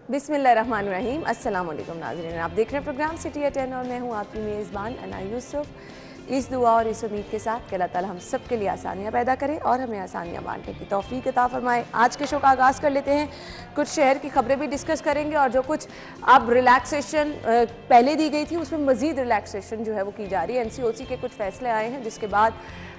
बिस्मिल्लाहिर्रहमानिर्रहीम। अस्सलाम वालेकुम नाज़रीन, आप देख रहे हैं प्रोग्राम सिटी एट 10 और मैं हूँ आपकी मेज़बान अना यूसुफ। इस दुआ और इस उम्मीद के साथ कि अल्लाह ताला हम सब के लिए आसानियाँ पैदा करे और हमें आसानियाँ बांटने की तौफीक अता फरमाए। आज के शो का आगाज़ कर लेते हैं। कुछ शहर की खबरें भी डिस्कस करेंगे और जो कुछ अब रिलैक्सेशन पहले दी गई थी उसमें मज़ीद रिलैक्सेशन जो है वो की जा रही है। NCOC के कुछ फैसले आए हैं जिसके बाद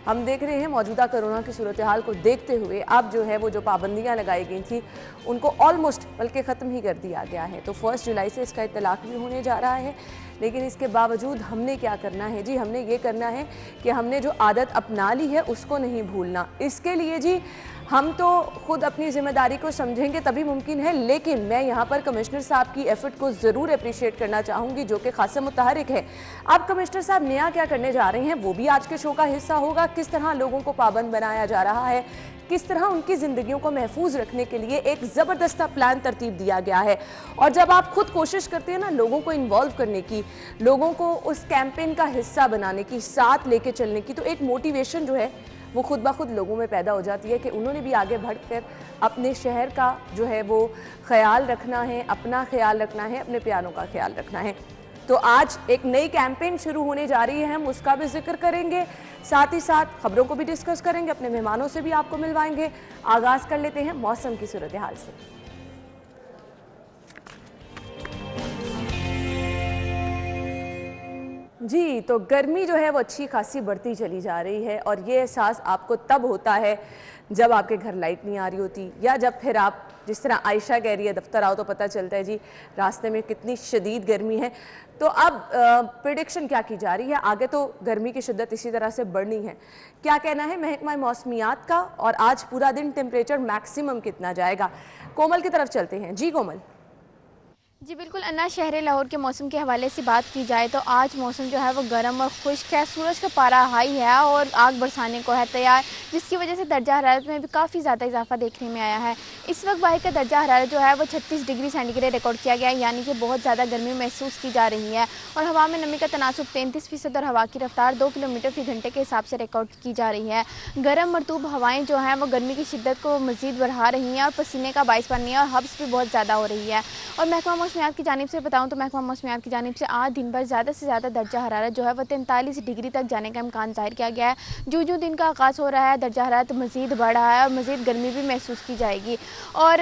हम देख रहे हैं मौजूदा कोरोना की सूरत हाल को देखते हुए अब जो है वो जो पाबंदियां लगाई गई थी उनको ऑलमोस्ट बल्कि ख़त्म ही कर दिया गया है। तो 1 जुलाई से इसका इत्तलाक भी होने जा रहा है, लेकिन इसके बावजूद हमने क्या करना है जी, हमने ये करना है कि हमने जो आदत अपना ली है उसको नहीं भूलना। इसके लिए जी हम तो खुद अपनी ज़िम्मेदारी को समझेंगे तभी मुमकिन है, लेकिन मैं यहाँ पर कमिश्नर साहब की एफर्ट को ज़रूर अप्रिशिएट करना चाहूँगी जो कि खासा मुतहरिक है। अब कमिश्नर साहब नया क्या करने जा रहे हैं वो भी आज के शो का हिस्सा होगा। किस तरह लोगों को पाबंद बनाया जा रहा है, किस तरह उनकी ज़िंदगियों को महफूज रखने के लिए एक ज़बरदस्त प्लान तरतीब दिया गया है। और जब आप खुद कोशिश करते हैं ना लोगों को इन्वॉल्व करने की, लोगों को उस कैंपेन का हिस्सा बनाने की, साथ लेके चलने की, तो एक मोटिवेशन जो है वो खुद ब खुद लोगों में पैदा हो जाती है कि उन्होंने भी आगे बढ़कर अपने शहर का जो है वो ख्याल रखना है, अपना ख्याल रखना है, अपने प्यारों का ख्याल रखना है। तो आज एक नई कैंपेन शुरू होने जा रही है, हम उसका भी जिक्र करेंगे, साथ ही साथ खबरों को भी डिस्कस करेंगे, अपने मेहमानों से भी आपको मिलवाएंगे। आगाज़ कर लेते हैं मौसम की सूरत हाल से। जी, तो गर्मी जो है वो अच्छी खासी बढ़ती चली जा रही है और ये एहसास आपको तब होता है जब आपके घर लाइट नहीं आ रही होती, या जब फिर आप जिस तरह आयशा कह रही है दफ्तर आओ तो पता चलता है जी रास्ते में कितनी शदीद गर्मी है। तो अब प्रेडिक्शन क्या की जा रही है, आगे तो गर्मी की शिद्दत इसी तरह से बढ़नी है। क्या कहना है महकमा मौसमियात का और आज पूरा दिन टेम्परेचर मैक्सिमम कितना जाएगा? कोमल की तरफ चलते हैं। जी कोमल। जी बिल्कुल अन्ना, शहर लाहौर के मौसम के हवाले से बात की जाए तो आज मौसम जो है वो गर्म और खुश्क है। सूरज का पारा हाई है और आग बरसाने को है तैयार, जिसकी वजह से दर्जा हरारत में भी काफ़ी ज़्यादा इजाफा देखने में आया है। इस वक्त बाहर का दर्जा हरारत जो है वो 36 डिग्री सेंटीग्रेड रिकॉर्ड किया गया है, यानी कि बहुत ज़्यादा गर्मी महसूस की जा रही है। और हवा में नमी का तनासुब 33% और हवा की रफ्तार 2 किलोमीटर फी घंटे के हिसाब से रिकॉर्ड की जा रही है। गर्म मरतूब हवाएँ जो हैं वो गर्मी की शिद्दत को मज़ीद बढ़ा रही हैं और पसीने का बाइस बन रही है और हब्स भी बहुत ज़्यादा हो रही है। और महकमा मौसमियात की जानिब से बताऊं तो महकमा मौसमियात की जानिब से आज दिन भर ज़्यादा से ज़्यादा दर्जा हरारत जो है वो 43 डिग्री तक जाने का इम्कान जाहिर किया गया है। जो जो दिन का आगाज़ हो रहा है दर्जा हरारत मज़ीद बढ़ रहा है और मज़ीद गर्मी भी महसूस की जाएगी। और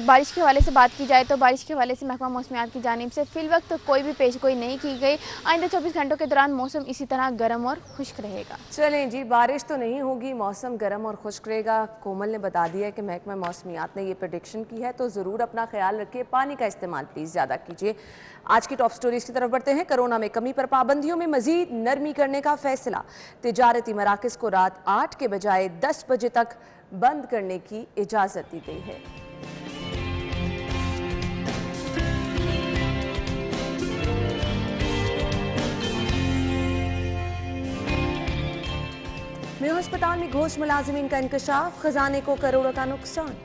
बारिश के हवाले से बात की जाए तो बारिश के हवाले से महकमा मौसमियात की जानिब से फ़िल वक्त कोई भी पेशगोई नहीं की गई। आइंदा 24 घंटों के दौरान मौसम इसी तरह गर्म और खुश्क रहेगा। चलें जी, बारिश तो नहीं होगी, मौसम गर्म और खुश्क रहेगा। कोमल ने बता दिया है कि महकमा मौसमियात ने ये प्रेडिक्शन की है, तो ज़रूर अपना ख्याल रखिए, पानी का इस्तेमाल प्लीज़ ज़्यादा कीजिए। आज की टॉप स्टोरीज की तरफ बढ़ते हैं। कोरोना में कमी पर पाबंदियों में मजीद नरमी करने का फैसला, तिजारती मराकज़ को रात 8 के बजाय 10 बजे तक बंद करने की इजाज़त दी गई है। मेयो अस्पताल में घोष मुलाजिमीन का इंकशाफ, खजाने को करोड़ों का नुकसान।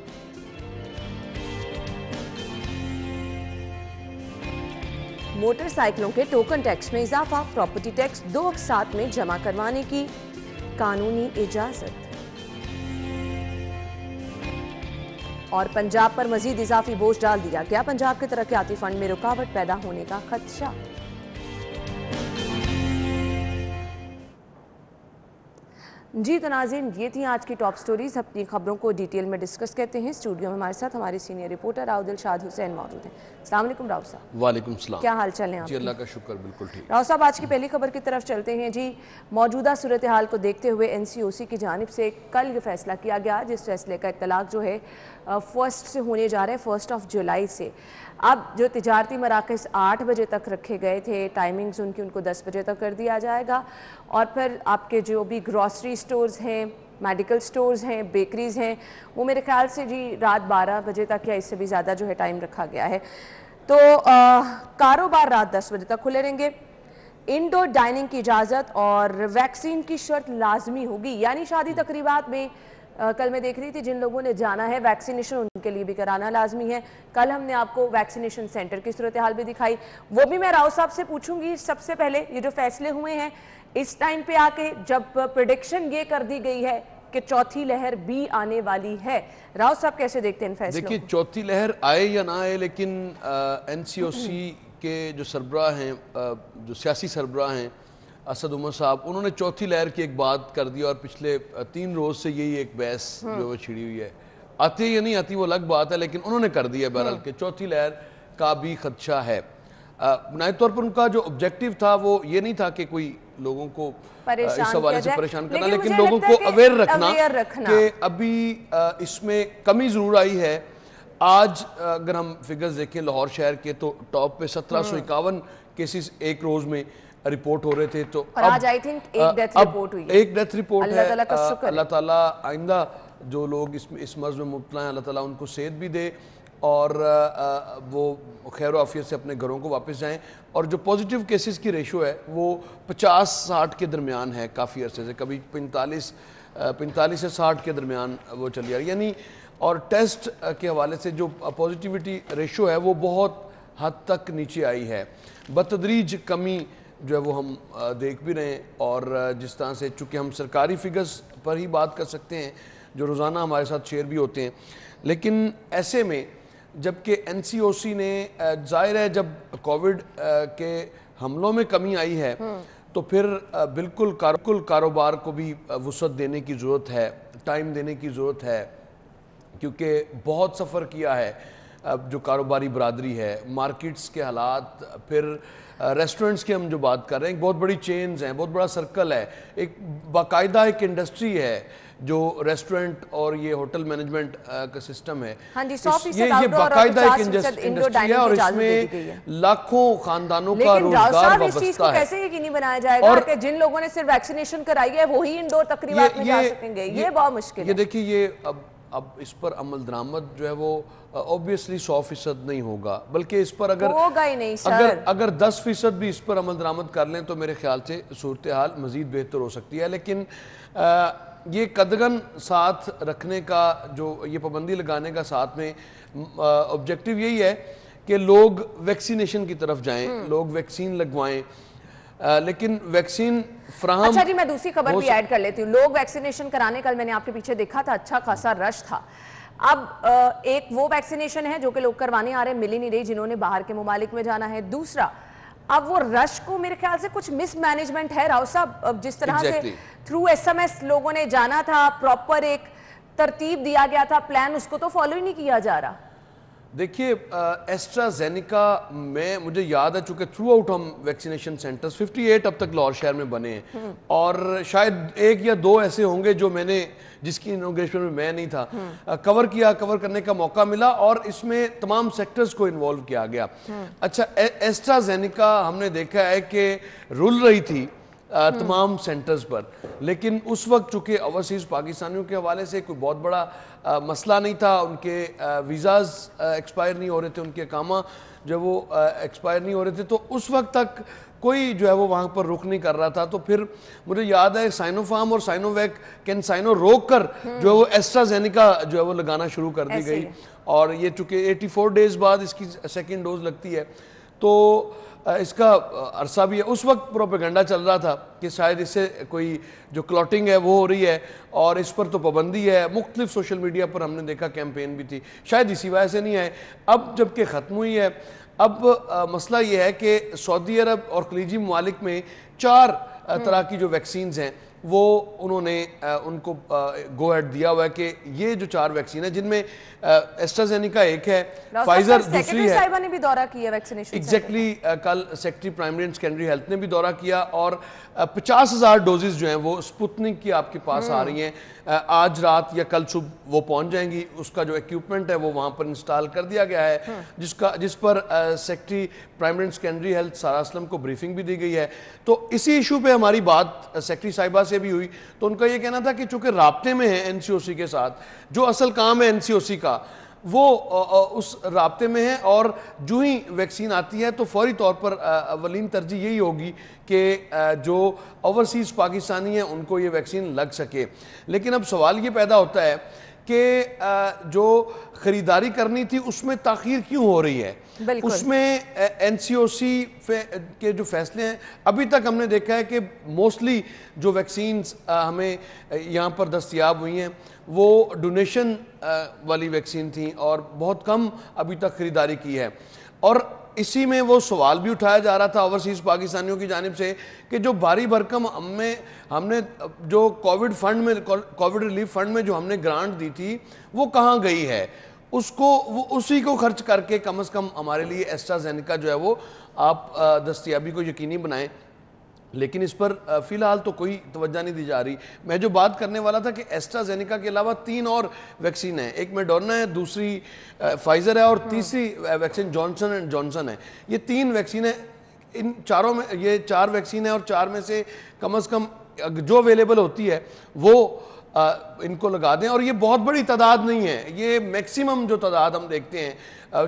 मोटरसाइकिलों के टोकन टैक्स में इजाफा, प्रॉपर्टी टैक्स 2 अक़सात में जमा करवाने की कानूनी इजाजत। और पंजाब पर मजीद इजाफी बोझ डाल दिया गया, पंजाब के तरक्याती फंड में रुकावट पैदा होने का खदशा। जी तो नाज़रीन, ये थी आज की टॉप स्टोरीज। अपनी खबरों को डिटेल में डिस्कस करते हैं। स्टूडियो में हमारे साथ हमारे सीनियर रिपोर्टर राव दिलशाद हुसैन मौजूद हैं। अस्सलाम वालेकुम राव साहब। वालेकुम सलाम। क्या हाल चाल है आपके? जी अल्लाह का शुक्र, बिल्कुल ठीक। राव साहब, आज की पहली खबर की तरफ चलते हैं जी। मौजूदा सूरत हाल को देखते हुए NCOC की जानिब से कल ये फैसला किया गया, जिस फैसले का इत्तलाक जो है 1 से होने जा रहा है, 1 जुलाई से। अब जो तिजारती मराकज़ 8 बजे तक रखे गए थे, टाइमिंग्स उनकी, उनको 10 बजे तक कर दिया जाएगा। और फिर आपके जो भी ग्रॉसरी स्टोर्स हैं, मेडिकल स्टोर्स हैं, बेकरीज़ हैं, वो मेरे ख्याल से जी रात 12 बजे तक या इससे भी ज़्यादा जो है टाइम रखा गया है। तो कारोबार रात 10 बजे तक खुले रहेंगे। इंडोर डाइनिंग की इजाज़त और वैक्सीन की शर्त लाजमी होगी, यानी शादी तकरीबात में कल मैं देख रही थी जिन लोगों ने जाना है वैक्सीनेशन उनके लिए भी कराना लाजमी है। कल हमने आपको वैक्सीनेशन सेंटर की सूरत हाल भी दिखाई, वो भी मैं राव साहब से पूछूंगी। सबसे पहले ये जो फैसले हुए हैं इस टाइम पे आके, जब प्रेडिक्शन ये कर दी गई है کہ چوتھی لہر بھی آنے والی ہے. راؤ صاحب کیسے دیکھتے ہیں ان فیصلوں؟ دیکھیے چوتھی لہر آئے یا نہ آئے، لیکن این سی او سی کے جو سربراہ ہیں، جو سیاسی سربراہ ہیں اسد عمر صاحب، انہوں نے چوتھی لہر کی ایک بات کر دی اور پچھلے 3 روز سے یہی ایک بحث جو چھڑی ہوئی ہے. آتی یا نہیں آتی وہ الگ بات ہے، لیکن انہوں نے کر دی ہے بہرحال کہ چوتھی لہر کا بھی خدشہ ہے. بنیادی طور پر ان کا جو آبجیکٹیو تھا وہ یہ نہیں تھا کہ کوئی لوگوں کو اس حوالے سے پریشان کرنا، لیکن لوگوں کو اویئر رکھنا کہ ابھی اس میں کمی ضرور آئی ہے. آج اگر ہم فگرز دیکھیں لاہور شہر کے تو ٹاپ پہ 1751 کیسز ایک روز میں رپورٹ ہو رہے تھے، تو آج آئی تھنک ایک ڈیتھ رپورٹ ہوئی ہے. ایک ڈیتھ رپورٹ ہے. اللہ تعالیٰ کا شکر ہے. اللہ تعالیٰ آئندہ جو لوگ اس مرض میں مبتلا ہیں اللہ تعالیٰ ان کو صحت بھی دے اور وہ خیر و عافیت سے اپنے گھروں کو واپس جائیں. اور جو پوزیٹیو کیسز کی ریشو ہے وہ 50-60 کے درمیان ہے کافی عرصے سے، کبھی 45 سے 60 کے درمیان وہ چلی آ رہی، یعنی اور ٹیسٹ کے حوالے سے جو پوزیٹیوٹی ریشو ہے وہ بہت حد تک نیچے آئی ہے. بتدریج کمی جو ہے وہ ہم دیکھ بھی رہے ہیں، اور جس طرح سے چونکہ ہم سرکاری فگرز پر ہی بات کر سکتے ہیں جو روزانہ ہمارے ساتھ شیئر بھی ہوتے ہیں، لیکن ایسے میں جبکہ این سی او سی نے ظاہر ہے جب کووڈ کے حملوں میں کمی آئی ہے تو پھر بالکل کاروبار کو بھی وسعت دینے کی ضرورت ہے، ٹائم دینے کی ضرورت ہے، کیونکہ بہت سفر کیا ہے جو کاروباری برادری ہے. مارکیٹس کے حالات، پھر ریسٹورنٹس کی ہم جو بات کر رہے ہیں، بہت بڑی چینز ہیں، بہت بڑا سرکل ہے، ایک باقاعدہ ایک انڈسٹری ہے جو ریسٹورنٹ اور یہ ہوٹل مینجمنٹ کا سسٹم ہے. یہ باقاعدہ ایک انڈسٹری ہے اور اس میں لاکھوں خاندانوں کا روزگار وابستہ ہے. کیسے یقینی بنایا جائے گا کہ جن لوگوں نے صرف ویکسینیشن کرائی ہے وہی انڈور تقریبات میں جا سکیں گے؟ یہ بہت مشکل ہے. یہ دیکھیے یہ اب اس پر عمل درآمد جو ہے وہ obviously 100% نہیں ہوگا، بلکہ اس پر اگر 10% بھی اس پر عمل درآمد کر لیں تو میرے خیال سے صورتحال مزید بہتر ہو سکتی ہے. لیکن یہ قدغن ساتھ رکھنے کا، جو یہ پابندی لگانے کا ساتھ میں آبجیکٹیو یہی ہے کہ لوگ ویکسینیشن کی طرف جائیں، لوگ ویکسین لگوائیں. لیکن ویکسین فراہم، اچھا جی میں دوسری خبر بھی ایڈ کر لیتی ہوں. لوگ ویکسینیشن کرانے، کل میں نے آپ کے پیچھے دیکھا تھا اچھا خاصا رش تھا. اب ایک وہ ویکسینیشن ہے جو کہ لوگ کروانے آ رہے ہیں، مل ہی نہیں رہی جنہوں نے باہر کے ممالک میں جانا ہے. دوسرا اب وہ رش کو میرے خیال سے کچھ مس مینجمنٹ ہے راؤ صاحب، جس طرح سے تھرو SMS لوگوں نے جانا تھا، پراپر ایک ترتیب دیا گیا تھا، پلان، اس کو تو فالو ہی نہیں کیا جا رہا. دیکھیے ایسٹرازینیکا میں مجھے یاد ہے، چونکہ تھرو آؤٹ ہم ویکسینیشن سینٹرز 58 اب تک لاہور شہر میں بنے ہیں، اور شاید 1 یا 2 ایسے ہوں گے جو جس کی انوگریشن میں نہیں تھا، کور کرنے کا موقع ملا اور اس میں تمام سیکٹرز کو انوالو کیا گیا. اچھا ایسٹرازینیکا ہم نے دیکھا ہے کہ رول رہی تھی تمام سینٹرز پر، لیکن اس وقت چونکہ اوورسیز پاکستانیوں کے حوالے سے کوئی بہت بڑا مسئلہ نہیں تھا، ان کے ویزاز ایکسپائر نہیں ہو رہے تھے، ان کے اقامہ جو وہ ایکسپائر نہیں ہو رہے تھے، تو اس وقت تک کوئی جو ہے وہ وہاں پر رخ نہیں کر رہا تھا. تو پھر مجھے یاد ہے سائنو فارم اور سائنو ویک کینسائنو روک کر جو ہے وہ ایسٹرازینیکا جو ہے وہ لگانا شروع کر دی گئی، اور یہ چونکہ 84 ڈیز بعد اس کی سیکنڈ ڈوز لگتی ہے تو اس کا عرصہ بھی ہے. اس وقت پروپیگنڈا چل رہا تھا کہ شاید اس سے کوئی جو کلوٹنگ ہے وہ ہو رہی ہے اور اس پر تو پابندی ہے. مختلف سوشل میڈیا پر ہم نے دیکھا کیمپین بھی تھی، شاید اسی وجہ سے نہیں آئے. اب جب کہ ختم ہوئی ہے، اب مسئلہ یہ ہے کہ سعودی عرب اور خلیجی ممالک میں 4 طرح کی جو ویکسینز ہیں وہ انہوں نے ان کو گو ایڈ دیا ہوا ہے کہ یہ جو 4 ویکسین ہیں، جن میں ایسٹرازینیکا ایک ہے، فائزر دوسری ہے. سیکرٹری صاحبہ نے بھی دورہ کیا ویکسینیشن ایگزیکٹلی کل secretary primary and secondary health نے بھی دورہ کیا، اور 50,000 ڈوزز جو ہیں وہ سپوتنک کی آپ کے پاس آ رہی ہیں. آج رات یا کل صبح وہ پہنچ جائیں گی. اس کا جو ایکیوپمنٹ ہے وہ وہاں پر انسٹال کر دیا گیا ہے، جس پر secretary primary and secondary health Sara Aslam کو بریفنگ بھی دی گئی ہے. تو اسی ایشو پہ ہماری بات سیکرٹری صاحبہ سے بھی ہوئی، تو ان کا یہ کہنا تھا کہ چونکہ رابطے میں ہیں این سی او سی کے ساتھ، جو اصل کام ہے این سی او سی کا وہ اس رابطے میں ہے، اور جو ہی ویکسین آتی ہے تو فوری طور پر اولین ترجیح یہی ہوگی کہ جو اوورسیز پاکستانی ہیں ان کو یہ ویکسین لگ سکے. لیکن اب سوال یہ پیدا ہوتا ہے کہ جو خریداری کرنی تھی اس میں تاخیر کیوں ہو رہی ہے. اس میں NCOC کے جو فیصلے ہیں, ابھی تک ہم نے دیکھا ہے کہ موسٹلی جو ویکسینز ہمیں یہاں پر دستیاب ہوئی ہیں وہ ڈونیشن والی ویکسین تھیں اور بہت کم ابھی تک خریداری کی ہے. اور اسی میں وہ سوال بھی اٹھایا جا رہا تھا اوورسیز پاکستانیوں کی جانب سے کہ جو بھاری بھرکم ہم نے جو کووڈ ریلیف فنڈ میں جو ہم نے گرانٹ دی تھی وہ کہاں گئی ہے, اسی کو خرچ کر کے کم از کم ہمارے لیے ایسٹرازینیکا جو ہے وہ آپ دستیابی کو یقینی بنائیں. لیکن اس پر فی الحال تو کوئی توجہ نہیں دی جا رہی. میں جو بات کرنے والا تھا کہ ایسٹرازینیکا کے علاوہ 3 اور ویکسین ہیں, ایک میڈورنا ہے, دوسری فائزر ہے اور تیسری ویکسین جانسن اینڈ جانسن ہے. یہ 3 ویکسین ہیں, ان چاروں میں یہ 4 ویکسین ہیں اور 4 میں سے کم از کم جو اویلیبل ہوتی ہے وہ ان کو لگا دیں. اور یہ بہت بڑی تعداد نہیں ہے, یہ میکسیمم جو تعداد ہم دیکھتے ہیں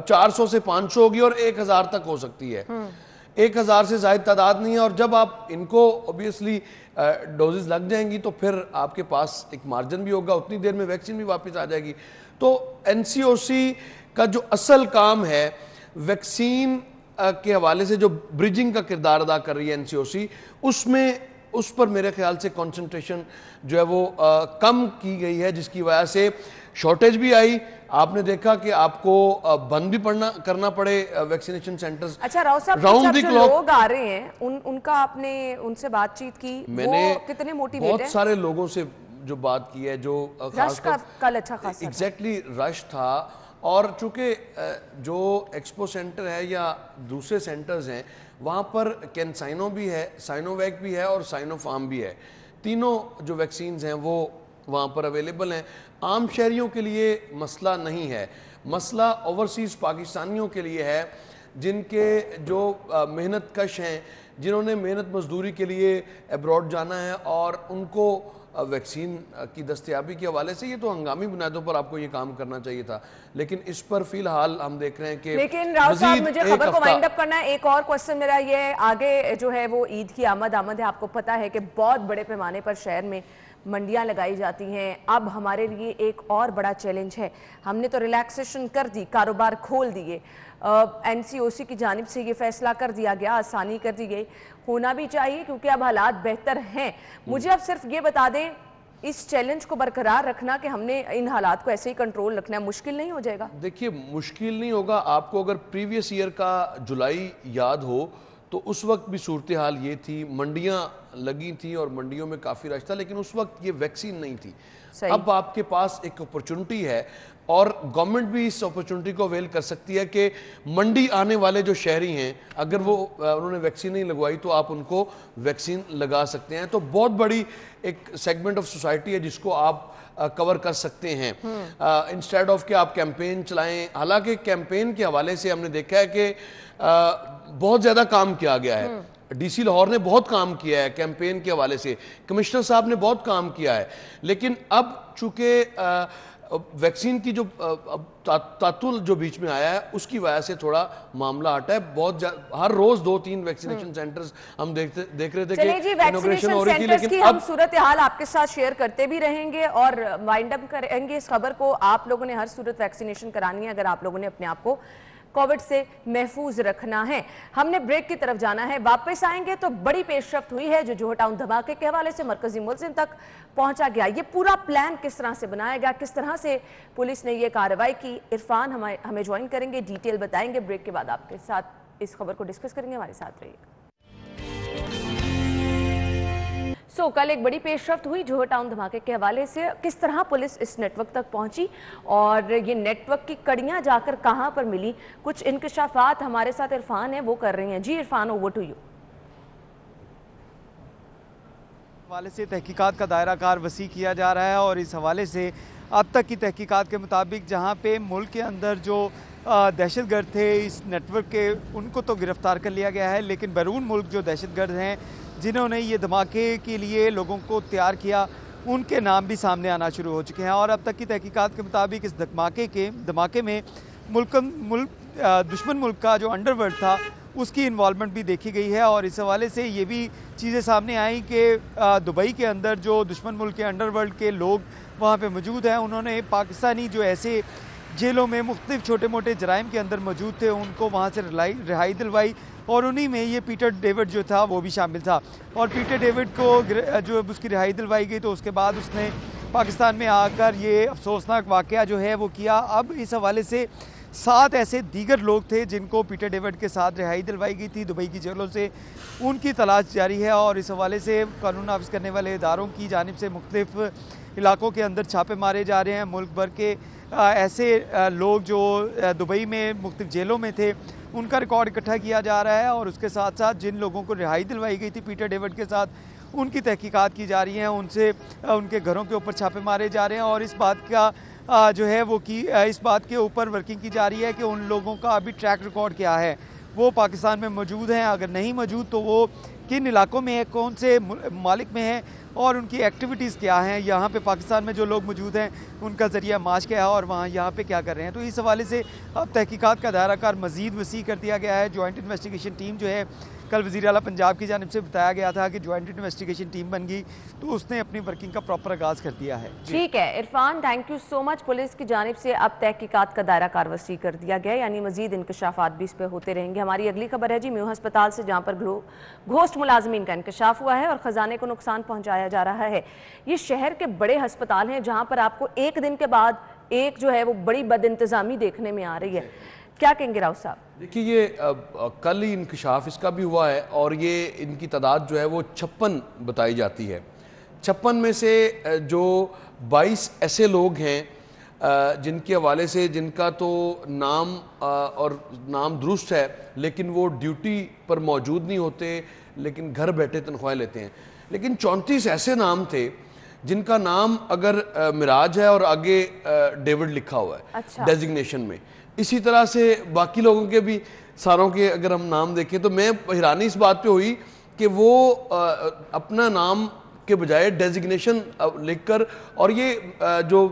400 سے 500 ہوگی اور 1000 تک ہو سکتی ہے. 1000 سے زائد تعداد نہیں ہے, اور جب آپ ان کو اوبیسلی ڈوزز لگ جائیں گی تو پھر آپ کے پاس ایک مارجن بھی ہوگا, اتنی دیر میں ویکسین بھی واپس آ جائے گی. تو NCOC کا جو اصل کام ہے ویکسین کے حوالے سے جو بریجنگ کا کردار ادا کر رہی ہے NCOC, اس پر میرے خیال سے کنسنٹریشن جو ہے وہ کم کی گئی ہے, جس کی وجہ سے شارٹیج بھی آئی. آپ نے دیکھا کہ آپ کو بند بھی کرنا پڑے ویکسینیشن سینٹرز. اچھا راؤ صاحب, جو لوگ آ رہے ہیں ان کا آپ نے ان سے بات چیت کی, میں نے کتنے موٹیویٹ ہیں؟ بہت سارے لوگوں سے جو بات کی ہے, جو رش کا کل اچھا خاصا ایگزیکٹلی رش تھا. اور چونکہ جو ایکسپو سینٹر ہے یا دوسرے سینٹرز ہیں وہاں پر کینسائنو بھی ہے, سائنوویک بھی ہے اور سائنو فارم بھی ہے. تینوں جو ویکسینز ہیں وہ وہاں پر اویلیبل ہیں. عام شہریوں کے لیے مسئلہ نہیں ہے, مسئلہ اوورسیز پاکستانیوں کے لیے ہے جن کے جو محنت کش ہیں, جنہوں نے محنت مزدوری کے لیے ایبراڈ جانا ہے, اور ان کو ویکسین کی دستیابی کے حوالے سے یہ تو ہنگامی بنیادوں پر آپ کو یہ کام کرنا چاہیے تھا. لیکن اس پر فی الحال ہم دیکھ رہے ہیں کہ لیکن راؤ صاحب مجھے خبر کو وائنڈ اپ کرنا ہے. ایک اور کوسچن میرا یہ آگے جو ہے وہ عید کی آمد ہے. آپ کو پتا ہے کہ بہت بڑے پیمانے پر شہر میں منڈیاں لگائی جاتی ہیں. اب ہمارے لیے ایک اور بڑا چیلنج ہے. ہم نے تو ریلیکسیشن کر دی, کاروبار کھول دیے, NCOC کی جانب سے یہ فیصلہ کر دیا گیا, آسانی کر دی گئی, ہونا بھی چاہیے کیونکہ اب حالات بہتر ہیں. مجھے اب صرف یہ بتا دیں اس چیلنج کو برقرار رکھنا کہ ہم نے ان حالات کو ایسے ہی کنٹرول رکھنا ہے, مشکل نہیں ہو جائے گا؟ دیکھیے مشکل نہیں ہوگا. آپ کو اگر پریویس ایئر کا جولائی یاد ہو تو اس وقت بھی صورتحال یہ تھی, منڈیاں لگی تھیں اور منڈیوں میں کافی رش تھا, لیکن اس وقت یہ ویکسین نہیں تھی. اب آپ کے پاس ایک اپرچونٹی ہے اور گورنمنٹ بھی اس اپرچونٹی کو اویل کر سکتی ہے کہ منڈی آنے والے جو شہری ہیں اگر انہوں نے ویکسین نہیں لگوائی تو آپ ان کو ویکسین لگا سکتے ہیں. تو بہت بڑی ایک سیگمنٹ آف سوسائٹی ہے جس کو آپ کور کر سکتے ہیں انسٹیڈ آف کہ آپ کیمپین چلائیں. حالانکہ کیمپین کے حوالے سے ہم نے دیکھا ہے کہ بہت زیادہ کام کیا گیا ہے. ڈی سی لاہور نے بہت کام کیا ہے کیمپین کے حوالے سے, کمشنر صاحب نے بہت کام کیا ہے, لیکن اب چونکہ ویکسین کی جو تعطل جو بیچ میں آیا ہے اس کی وجہ سے تھوڑا معاملہ ہٹا ہے. بہت ہر روز 2-3 ویکسینیشن سینٹرز ہم دیکھ رہے تھے کہ انوگریشن ہو رہی تھی, لیکن ہم صورتحال آپ کے ساتھ شیئر کرتے بھی رہیں گے اور وائنڈ اپ کریں گے اس خبر کو. آپ لوگوں نے ہر صورت ویکسینیشن کرانی ہے اگر آپ لوگوں نے اپنے آپ کو کووڈ سے محفوظ رکھنا ہے. ہم نے بریک کی طرف جانا ہے, واپس آئیں گے تو بڑی پیش رفت ہوئی ہے جو جوہر ٹاؤن دھماکے کے حوالے سے مرکزی ملزم تک پہنچا گیا. یہ پورا پلان کس طرح سے بنایا گیا, کس طرح سے پولیس نے یہ کارروائی کی, عرفان ہمیں جوائن کریں گے, ڈیٹیل بتائیں گے. بریک کے بعد آپ کے ساتھ اس خبر کو ڈسکس کریں گے, ہمارے ساتھ رہیے. کل ایک بڑی پیش رفت ہوئی جوہر ٹاؤن دھماکے کے حوالے سے, کس طرح پولیس اس نیٹ ورک تک پہنچی اور یہ نیٹ ورک کی کڑیاں جا کر کہاں پر ملی. کچھ انکشافات ہمارے ساتھ عرفان ہیں وہ کر رہی ہیں. جی عرفان, اوور ٹو یو. حوالے سے تحقیقات کا دائرہ کار وسیع کیا جا رہا ہے اور اس حوالے سے اب تک کی تحقیقات کے مطابق جہاں پہ ملک کے اندر جو دہشت گرد تھے اس نیٹ ورک کے ان کو تو گرفتار کر لیا گیا ہے, لیکن بیرون ملک جو دہشت گرد ہیں جنہوں نے یہ دھماکے کے لیے لوگوں کو تیار کیا ان کے نام بھی سامنے آنا شروع ہو چکے ہیں. اور اب تک کی تحقیقات کے مطابق اس دھماکے میں دشمن ملک کا جو انڈر ورلڈ تھا اس کی انوالومنٹ بھی دیکھی گئی ہے. اور اس حوالے سے یہ بھی چیزیں سامنے آئیں کہ دبئی کے اندر جو دشمن ملک کے انڈر ورلڈ کے لوگ वहाँ पे मौजूद हैं। उन्होंने पाकिस्तानी जो ऐसे जेलों में मुख्तलिफ छोटे मोटे जराइम के अंदर मौजूद थे उनको वहाँ से रिहाई दिलवाई, और उन्हीं में ये पीटर डेविड जो था वो भी शामिल था। और पीटर डेविड को जो उसकी रिहाई दिलवाई गई तो उसके बाद उसने पाकिस्तान में आकर ये अफसोसनाक वाक़या जो है वो किया। अब इस हवाले से 7 ऐसे दीगर लोग थे जिनको पीटर डेविड के साथ रिहाई दिलवाई गई थी दुबई की जेलों से, उनकी तलाश जारी है। और इस हवाले से कानून नाफिज करने वाले इदारों की जानिब से मुख्तलिफ इलाकों के अंदर छापे मारे जा रहे हैं। मुल्क भर के ऐसे लोग जो दुबई में मुख्तलिफ जेलों में थे उनका रिकॉर्ड इकट्ठा किया जा रहा है, और उसके साथ साथ जिन लोगों को रिहाई दिलवाई गई थी पीटर डेविड के साथ उनकी तहकीकात की जा रही हैं, उनसे उनके घरों के ऊपर छापे मारे जा रहे हैं। और इस बात का जो है वो इस बात के ऊपर वर्किंग की जा रही है कि उन लोगों का अभी ट्रैक रिकॉर्ड क्या है, वो पाकिस्तान में मौजूद हैं, अगर नहीं मौजूद तो वो किन इलाकों में है, कौन से मालिक में है, और उनकी एक्टिविटीज़ क्या हैं, यहाँ पे पाकिस्तान में जो लोग मौजूद हैं उनका ज़रिया माश क्या है और वहाँ यहाँ पे क्या कर रहे हैं। तो इस हवाले से अब तहकीकात का दायरा कार मज़ीद वसी कर दिया गया है। जॉइंट इन्वेस्टिगेशन टीम जो है, कल वज़ीर आला पंजाब की जानिब से बताया गया था कि जॉइंट इन्वेस्टिगेशन टीम बन गई, तो उसने अपनी वर्किंग का प्रॉपर आगाज़ कर दिया है। ठीक है Irfan, thank you so much. Police की जानिब से अब तहकीकात का दायरा कार वसी कर दिया गया, यानी मजीद इंकशाफात भी इस पर होते रहेंगे। हमारी अगली खबर है जी म्यू अस्पताल से, जहाँ पर घोस्ट मुलाजमीन का इंकशाफ हुआ है और ख़जाने को नुकसान पहुँचाया जा रहा है। ये शहर के बड़े अस्पताल हैं जहाँ पर आपको एक दिन के बाद एक जो है वो बड़ी बदइंतजामी देखने में आ रही है। क्या कहेंगे राव साहब? देखिए ये कल ही इंकशाफ इसका भी हुआ है और ये इनकी तादाद जो है वो 56 बताई जाती है। 56 में से जो 22 ऐसे लोग हैं जिनके हवाले से जिनका तो नाम और नाम दुरुस्त है लेकिन वो ड्यूटी पर मौजूद नहीं होते, लेकिन घर बैठे तनख्वाहें लेते हैं। लेकिन 34 ऐसे नाम थे जिनका नाम अगर मिराज है और आगे डेविड लिखा हुआ है। अच्छा। डेजिग्नेशन में। इसी तरह से बाकी लोगों के भी सारों के अगर हम नाम देखें तो मैं हैरानी इस बात पे हुई कि वो अपना नाम के बजाय डेजिग्नेशन लिखकर, और ये जो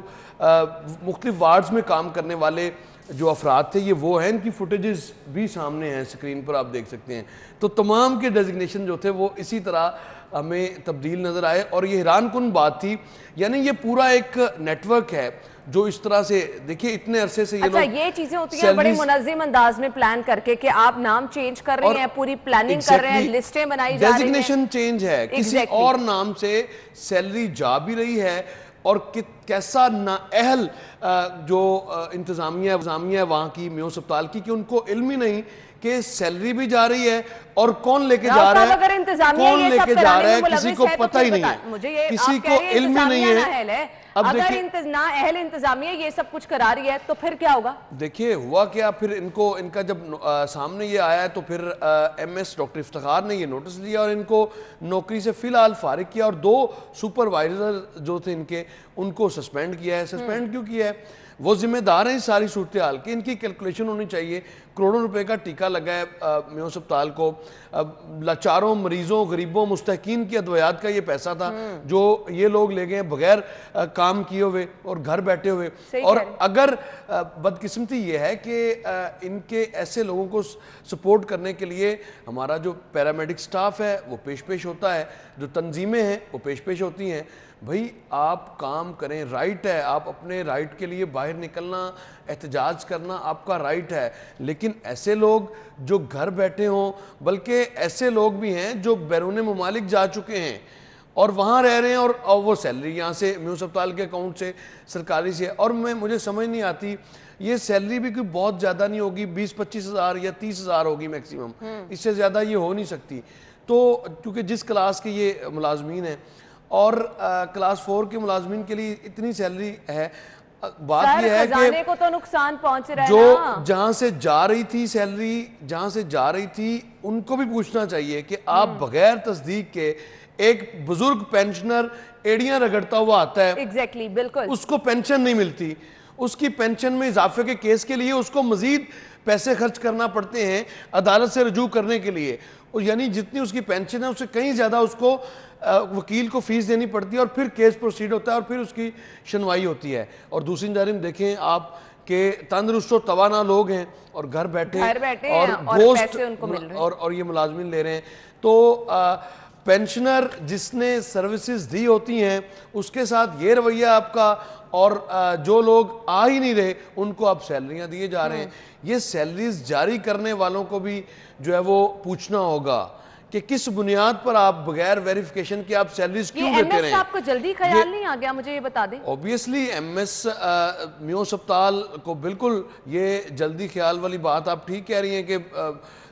मुख्तलिफ वार्ड्स में काम करने वाले जो अफराद थे ये वो हैं, इनकी फुटेजेस भी सामने हैं, स्क्रीन पर आप देख सकते हैं। तो तमाम के डेजिग्नेशन जो थे वो इसी तरह हमें तब्दील नज़र आए और ये हैरान कुन बात थी। यानी ये पूरा एक नेटवर्क है जो इस तरह से, देखिए इतने अरसे से ये लोग ये चीजें होती हैं बड़े मुनज़्ज़म अंदाज में प्लान करके कि आप नाम चेंज कर रहे हैं, पूरी प्लानिंग कर रहे हैं, लिस्टें बनाई जा रही हैं, डेजिग्नेशन चेंज है, किसी और नाम से सैलरी जा भी रही है, और कैसा नाअहल जो इंतजामिया है वहाँ की म्यू अस्पताल की कि उनको इल्म ही नहीं कि सैलरी भी जा रही है और कौन लेके जा रहा है, कौन लेके जा रहा है, किसी को पता ही नहीं है, किसी को इल्म ही नहीं है। अब अगर नाअहल इंतजामिया ये सब कुछ करा रही है तो फिर क्या होगा? देखिए हुआ क्या, फिर इनका जब सामने ये आया है तो फिर MS डॉक्टर इफ्तिखार ने ये नोटिस लिया और इनको नौकरी से फिलहाल फारिग किया, और 2 सुपरवाइजर जो थे इनके उनको सस्पेंड किया है। सस्पेंड क्यों किया है? वो जिम्मेदार हैं इस सारी सूरत हाल की, इनकी कैलकुलेशन होनी चाहिए। करोड़ों रुपए का टीका लगा है म्यू अस्पताल को, लाचारों मरीजों गरीबों मुस्तहकीन की अद्वियात का ये पैसा था जो ये लोग ले गए बगैर काम किए हुए और घर बैठे हुए। और अगर बदकिस्मती ये है कि इनके ऐसे लोगों को सपोर्ट करने के लिए हमारा जो पैरामेडिक स्टाफ है वो पेश होता है, जो तंजीमें हैं वो पेश होती हैं। भाई आप काम करें, राइट है, आप अपने राइट के लिए बाहर निकलना, एहतजाज करना आपका राइट है, लेकिन ऐसे लोग जो घर बैठे हों, बल्कि ऐसे लोग भी हैं जो बैरून ममालिक जा चुके हैं और वहाँ रह रहे हैं और वो सैलरी यहाँ से म्यू अस्पताल के अकाउंट से सरकारी से, और मुझे समझ नहीं आती ये सैलरी भी कोई बहुत ज़्यादा नहीं होगी, 20-25 हज़ार या 30 हज़ार होगी मैक्सिमम, इससे ज़्यादा ये हो नहीं सकती। तो क्योंकि जिस क्लास के ये मुलाजमीन हैं और क्लास 4 के मुलाजमीन के लिए इतनी सैलरी है, बात यह है कि को तो नुकसान पहुंच रहा है जो जहां से जा रही थी सैलरी, जहां से जा रही थी उनको भी पूछना चाहिए कि आप बगैर तस्दीक के, एक बुजुर्ग पेंशनर एड़ियां रगड़ता हुआ आता है, एग्जैक्टली बिल्कुल, उसको पेंशन नहीं मिलती, उसकी पेंशन में इजाफे के केस के लिए उसको मजीद पैसे खर्च करना पड़ते हैं अदालत से रजू करने के लिए, और यानी जितनी उसकी पेंशन है उससे कहीं ज़्यादा उसको वकील को फीस देनी पड़ती है और फिर केस प्रोसीड होता है और फिर उसकी सुनवाई होती है। और दूसरी जानिब देखें आप के तंदुरुस्त और तवाना लोग हैं और घर बैठे और घोस्ट पैसे उनको मिल रहे हैं और ये मुलाजमिन ले रहे हैं। तो पेंशनर जिसने सर्विसेज दी होती हैं उसके साथ ये रवैया आपका, और जो लोग आ ही नहीं रहे उनको आप सैलरियां दिए जा रहे हैं। ये सैलरीज जारी करने वालों को भी जो है वो पूछना होगा कि किस बुनियाद पर आप बगैर वेरिफिकेशन के आप सैलरीज क्यों देते रहे। आपको जल्दी ख्याल नहीं आ गया, मुझे ये बता दें। ऑब्वियसली एमएस मियों सप्ताल को बिल्कुल ये जल्दी ख्याल वाली बात आप ठीक कह रही हैं कि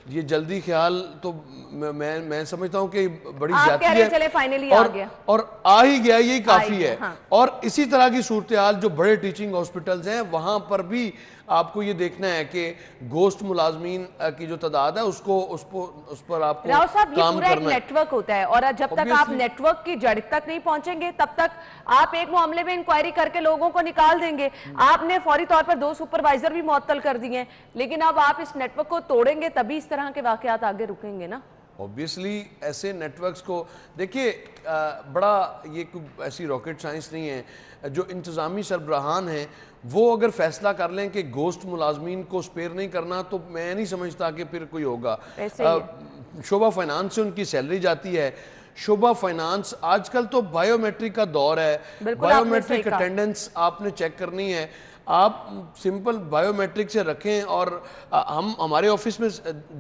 ये जल्दी ख्याल तो मैं समझता हूँ कि बड़ी ज्यादा है, चले फाइनली और, आ गया और आ ही गया, यही काफी है। हाँ। और इसी तरह की सूरत हाल जो बड़े टीचिंग हॉस्पिटल्स हैं वहां पर भी आपको ये देखना है कि गोश्त मुलाजमीन की जो तादाद है उस पर आपको राव साहब, ये काम पूरा एक करना है। नेटवर्क होता है, और जब तक आप नेटवर्क की जड़ तक नहीं पहुंचेंगे तब तक आप एक मामले में इंक्वायरी करके लोगों को निकाल देंगे। आपने फौरी तौर पर 2 सुपरवाइजर भी मुअत्तल कर दिए हैं, लेकिन अब आप इस नेटवर्क को तोड़ेंगे तभी इस तरह के वाकयात आगे रुकेंगे ना। ऑब्वियसली ऐसे नेटवर्क्स को देखिए, बड़ा ये कोई ऐसी रॉकेट साइंस नहीं है। जो इंतज़ामी सरबराहान हैं वो अगर फैसला कर लें कि गोश्त मुलाजमीन को स्पेयर नहीं करना, तो मैं नहीं समझता कि फिर कोई होगा। शोबा फाइनेंस से उनकी सैलरी जाती है। शोबा फाइनेंस आजकल तो बायोमेट्रिक का दौर है, बायोमेट्रिक अटेंडेंस आपने चेक करनी है, आप सिंपल बायोमेट्रिक से रखें। और हम हमारे ऑफिस में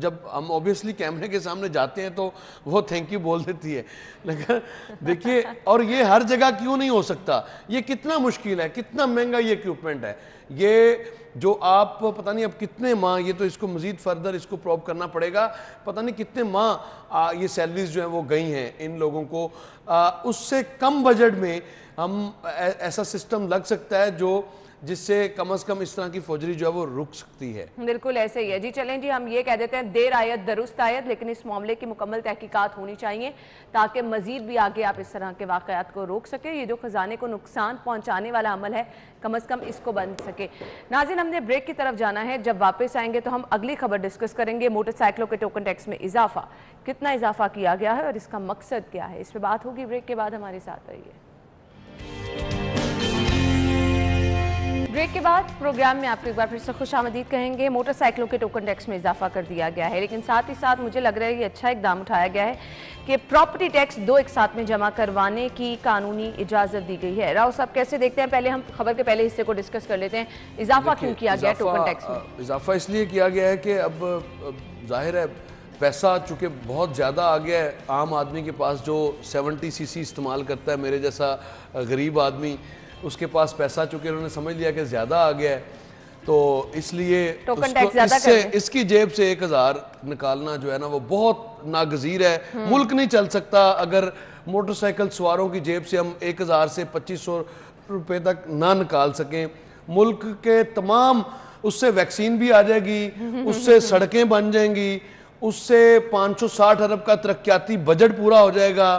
जब हम ऑब्वियसली कैमरे के सामने जाते हैं तो वो थैंक यू बोल देती है, लेकिन देखिए, और ये हर जगह क्यों नहीं हो सकता? ये कितना मुश्किल है, कितना महंगा ये इक्विपमेंट है। ये जो आप पता नहीं अब कितने माह, ये तो इसको मजीद फर्दर इसको प्रोब करना पड़ेगा, पता नहीं कितने माह ये सैलरीज जो हैं वो गई हैं इन लोगों को। उससे कम बजट में हम ऐसा सिस्टम लग सकता है जो जिससे कम से कम इस तरह की फौजरी जो है वो रुक सकती है। बिल्कुल ऐसे ही है जी। चलें जी, हम ये कह देते हैं देर आयत दुरुस्त आयत, लेकिन इस मामले की मुकम्मल तहकीकात होनी चाहिए ताकि मजीद भी आगे आप इस तरह के वाकयात को रोक सके। ये जो खजाने को नुकसान पहुंचाने वाला अमल है, कम से कम इसको बंद सके। नाज़रीन, हमने ब्रेक की तरफ जाना है। जब वापस आएंगे तो हम अगली खबर डिस्कस करेंगे, मोटरसाइकिलों के टोकन टैक्स में इजाफा, कितना इजाफा किया गया है और इसका मकसद क्या है। इस पर बात होगी ब्रेक के बाद, हमारे साथ रहिए। ब्रेक के बाद प्रोग्राम में आपको एक बार फिर से खुशामदीद कहेंगे। मोटरसाइकिलों के टोकन टैक्स में इजाफा कर दिया गया है, लेकिन साथ ही साथ मुझे लग रहा है ये अच्छा इकदाम उठाया गया है कि प्रॉपर्टी टैक्स 2 एक साथ में जमा करवाने की कानूनी इजाज़त दी गई है। राव साहब कैसे देखते हैं? पहले हम खबर के पहले हिस्से को डिस्कस कर लेते हैं। इजाफा क्यों किया गया टोकन टैक्स में? इजाफा इसलिए किया गया है कि अब जाहिर है पैसा चूँकि बहुत ज़्यादा आ गया है आम आदमी के पास, जो 70 सीसी इस्तेमाल करता है, मेरे जैसा गरीब आदमी, उसके पास पैसा चूँकि उन्होंने समझ लिया कि ज़्यादा आ गया है, तो इसलिए इसकी जेब से 1000 निकालना जो है ना वो बहुत नागजीर है। मुल्क नहीं चल सकता अगर मोटरसाइकिल सवारों की जेब से हम 1000 से 2500 रुपये तक ना निकाल सकें। मुल्क के तमाम, उससे वैक्सीन भी आ जाएगी, उससे सड़कें बन जाएंगी, उससे 560 अरब का तरक्याती बजट पूरा हो जाएगा।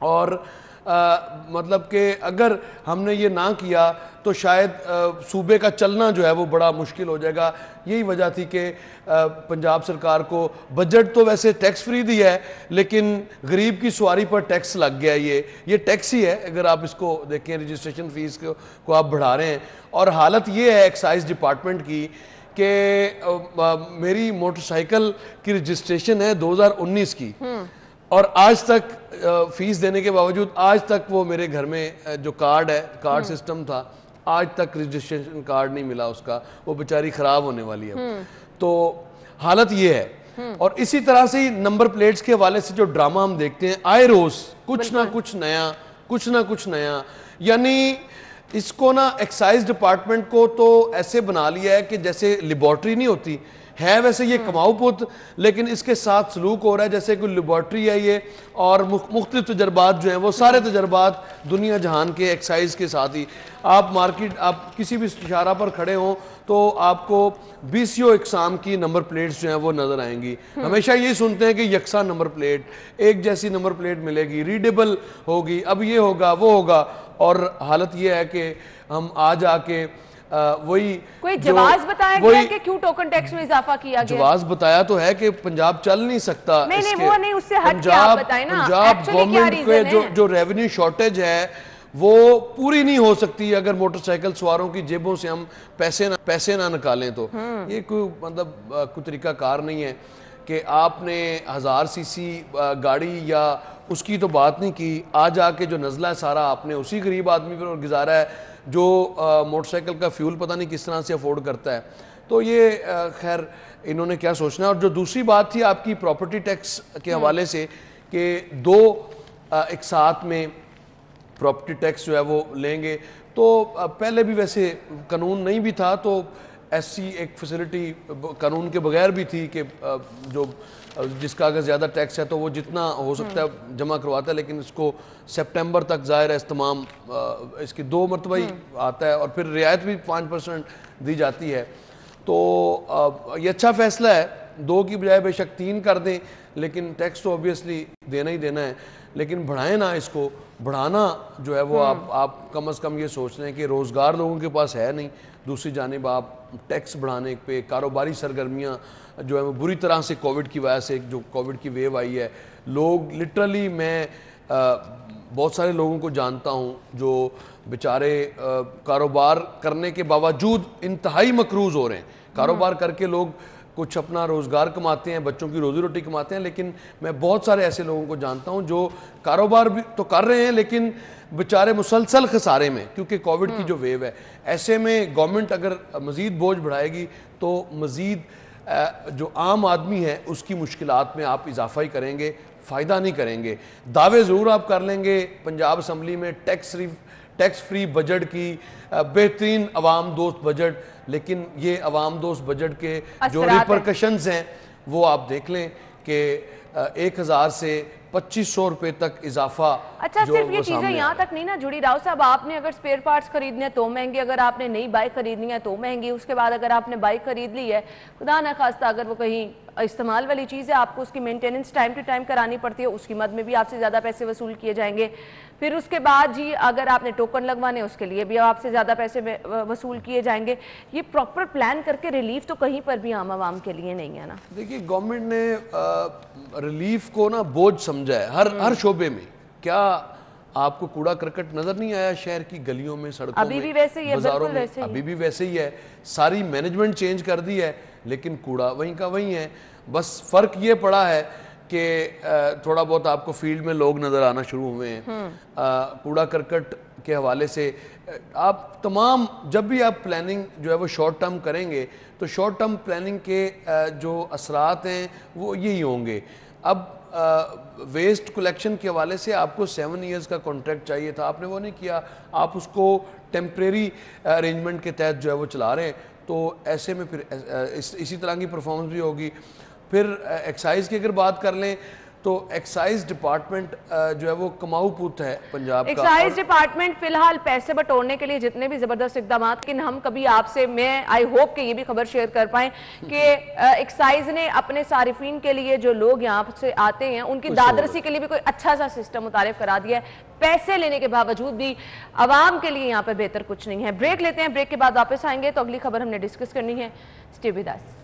और मतलब कि अगर हमने ये ना किया तो शायद सूबे का चलना जो है वो बड़ा मुश्किल हो जाएगा। यही वजह थी कि पंजाब सरकार को बजट तो वैसे टैक्स फ्री दिया है, लेकिन गरीब की सवारी पर टैक्स लग गया। ये टैक्स ही है अगर आप इसको देखें, रजिस्ट्रेशन फीस को आप बढ़ा रहे हैं। और हालत ये है एक्साइज डिपार्टमेंट की कि मेरी मोटरसाइकिल की रजिस्ट्रेशन है 2019 की, और आज तक फीस देने के बावजूद आज तक वो मेरे घर में जो कार्ड सिस्टम था, आज तक रजिस्ट्रेशन कार्ड नहीं मिला उसका, वो बेचारी खराब होने वाली है। तो हालत ये है। और इसी तरह से ही नंबर प्लेट्स के हवाले से जो ड्रामा हम देखते हैं आए रोज कुछ ना कुछ नया, यानी इसको ना एक्साइज डिपार्टमेंट को तो ऐसे बना लिया है कि जैसे लेबॉर्ट्री नहीं होती है, वैसे ये कमाऊ पुत, लेकिन इसके साथ सलूक हो रहा है जैसे कोई लेबॉर्ट्री है ये। और मुख्तलिफ तजर्बात जो हैं वो सारे तजर्बात दुनिया जहान के एक्साइज के साथ ही, आप किसी भी इशारा पर खड़े हों तो आपको 20 इकसाम की नंबर प्लेट्स जो हैं वो नज़र आएंगी। हमेशा ये सुनते हैं कि यकसा नंबर प्लेट, एक जैसी नंबर प्लेट मिलेगी, रीडेबल होगी, अब ये होगा वो होगा। और हालत ये है कि हम आज आके वही कोई जवाब बताया गया कि क्यों टोकन टैक्स में इजाफा किया गया? जवाब बताया तो है कि पंजाब चल नहीं सकता। नहीं, वो नहीं, उससे हट के आप बताएं ना, पंजाब गवर्नमेंट पे जो रेवेन्यू शॉर्टेज है वो पूरी नहीं हो सकती अगर मोटरसाइकिल सवारों की जेबों से हम पैसे ना निकालें तो। ये कोई मतलब कोई तरीका कार नहीं है। کہ آپ نے 1000 سی سی گاڑی یا اس کی تو بات نہیں کی, آج آ کے جو نزلہ ہے سارا آپ نے اسی غریب آدمی پر گزارا ہے جو موٹر سائیکل کا فیول پتہ نہیں کس طرح سے افورڈ کرتا ہے. تو یہ خیر انہوں نے کیا سوچنا ہے. اور جو دوسری بات تھی آپ کی پراپرٹی ٹیکس کے حوالے سے کہ دو ایک ساتھ میں پراپرٹی ٹیکس جو ہے وہ لیں گے, تو پہلے بھی ویسے قانون نہیں بھی تھا تو ایسی ایک فیسلٹی قانون کے بغیر بھی تھی کہ جو جس کا اگر زیادہ ٹیکس ہے تو وہ جتنا ہو سکتا ہے جمع کرواتا ہے, لیکن اس کو سپٹمبر تک ظاہر ہے استمام اس کی 2 مرتبہ ہی آتا ہے, اور پھر رعایت بھی 5% دی جاتی ہے. تو یہ اچھا فیصلہ ہے, 2 کی بجائے بے شک 3 کر دیں, لیکن ٹیکس تو اوبیسلی دینا ہی دینا ہے, لیکن بڑھائیں نہ اس کو. بڑھانا جو ہے وہ آپ کم از کم یہ سوچ رہے ہیں کہ روزگار لوگوں کے پاس ہے نہیں, دوسری جانب آپ ٹیکس بڑھانے پہ کاروباری سرگرمیاں جو ہے وہ بری طرح سے کووڈ کی وجہ سے جو کووڈ کی ویو آئی ہے, لوگ لٹرلی میں بہت سارے لوگوں کو جانتا ہوں جو بیچارے کاروبار کرنے کے باوجود انتہائی مقروض ہو رہے ہیں. کاروبار کر کے لوگ کچھ اپنا روزگار کماتے ہیں, بچوں کی روزی روٹی کماتے ہیں, لیکن میں بہت سارے ایسے لوگوں کو جانتا ہوں جو کاروبار بھی تو کر رہے ہیں لیکن بیچارے مسلسل خسارے میں, کیونکہ کووڈ کی جو ویو ہے. ایسے میں گورنمنٹ اگر مزید بوجھ بڑھائے گی تو مزید جو عام آدمی ہے اس کی مشکلات میں آپ اضافہ ہی کریں گے, فائدہ نہیں کریں گے. دعوے ضرور آپ کر لیں گے پنجاب اسمبلی میں ٹیکس فری بجٹ کی, بہترین عوام دوست بجٹ, لیکن یہ عوام دوست بجٹ کے جو ریپرکشنز ہیں وہ آپ دیکھ لیں کہ 1000 سے 2500 روپے تک اضافہ. اچھا صرف یہ چیزیں یہاں تک نہیں نا جڑی راؤ صاحب, آپ نے اگر سپیئر پارٹس خریدنے ہیں تو مہنگے, اگر آپ نے نئی بائک خریدنی ہے تو مہنگی, اس کے بعد اگر آپ نے بائک خرید لی ہے خدا نہ خواستہ اگر وہ کہیں استعمال والی چیز ہے آپ کو اس کی مینٹیننس ٹائم ٹو ٹائم کرانی پڑتی ہے, اس کی مد میں بھی آپ سے زیادہ پیسے وصول کیے جائیں گے. پھر اس کے بعد جی اگر آپ نے ٹوکن لگوانے اس کے لیے بھی آپ سے زیادہ پیسے وصول کیے جائیں گے. یہ پراپر پلان کر کے ریلیف تو کہیں پر بھی عام عوام کے لیے نہیں ہے نا. دیکھیے گورنمنٹ نے ریلیف کو نا بوجھ سمجھا ہے ہر شعبے میں. کیا آپ کو کوڑا کرکٹ نظر نہیں آیا شہر کی گلیوں میں, سڑکوں میں, بازاروں میں؟ ابھی بھی ویسے ہی ہے. ساری مینجمنٹ چینج کر دی ہے لیکن کوڑا وہیں کا وہیں ہے. بس فرق یہ پڑا ہے کہ تھوڑا بہت آپ کو فیلڈ میں لوگ نظر آنا شروع ہوئے ہیں. کوڑا کرکٹ کے حوالے سے آپ تمام جب بھی آپ پلاننگ جو ہے وہ شارٹ ٹرم کریں گے تو شارٹ ٹرم پلاننگ کے جو اثرات ہیں وہ یہی ہوں گے. اب ویسٹ کلیکشن کے حوالے سے آپ کو 7 ایئرز کا کانٹریکٹ چاہیے تھا, آپ نے وہ نہیں کیا, آپ اس کو ٹیمپریری ارینجمنٹ کے تحت جو ہے وہ چلا رہے ہیں. تو ایسے میں پھر اسی طرح کی پرفارمنس بھی ہوگی. پھر ایکسائز کی اگر بات کر لیں تو ایکسائز ڈپارٹمنٹ جو ہے وہ کماؤ پوت ہے پنجاب کا. ایکسائز ڈپارٹمنٹ فی الحال پیسے بٹورنے کے لیے جتنے بھی زبردست اقدامات, لیکن ہم کبھی آپ سے میں آئی ہوپ کہ یہ بھی خبر شیئر کر پائیں کہ ایکسائز نے اپنے صارفین کے لیے جو لوگ یہاں سے آتے ہیں ان کی دادرسی کے لیے بھی کوئی اچھا سا سسٹم متعارف کرا دیا ہے. پیسے لینے کے باوجود بھی عوام کے لیے یہاں پہ بہتر کچھ نہیں ہے. بریک لیتے ہیں, بریک کے بعد واپس آئیں گے تو اگلی خبر ہم نے ڈسکس کرنی ہے. Stay with us.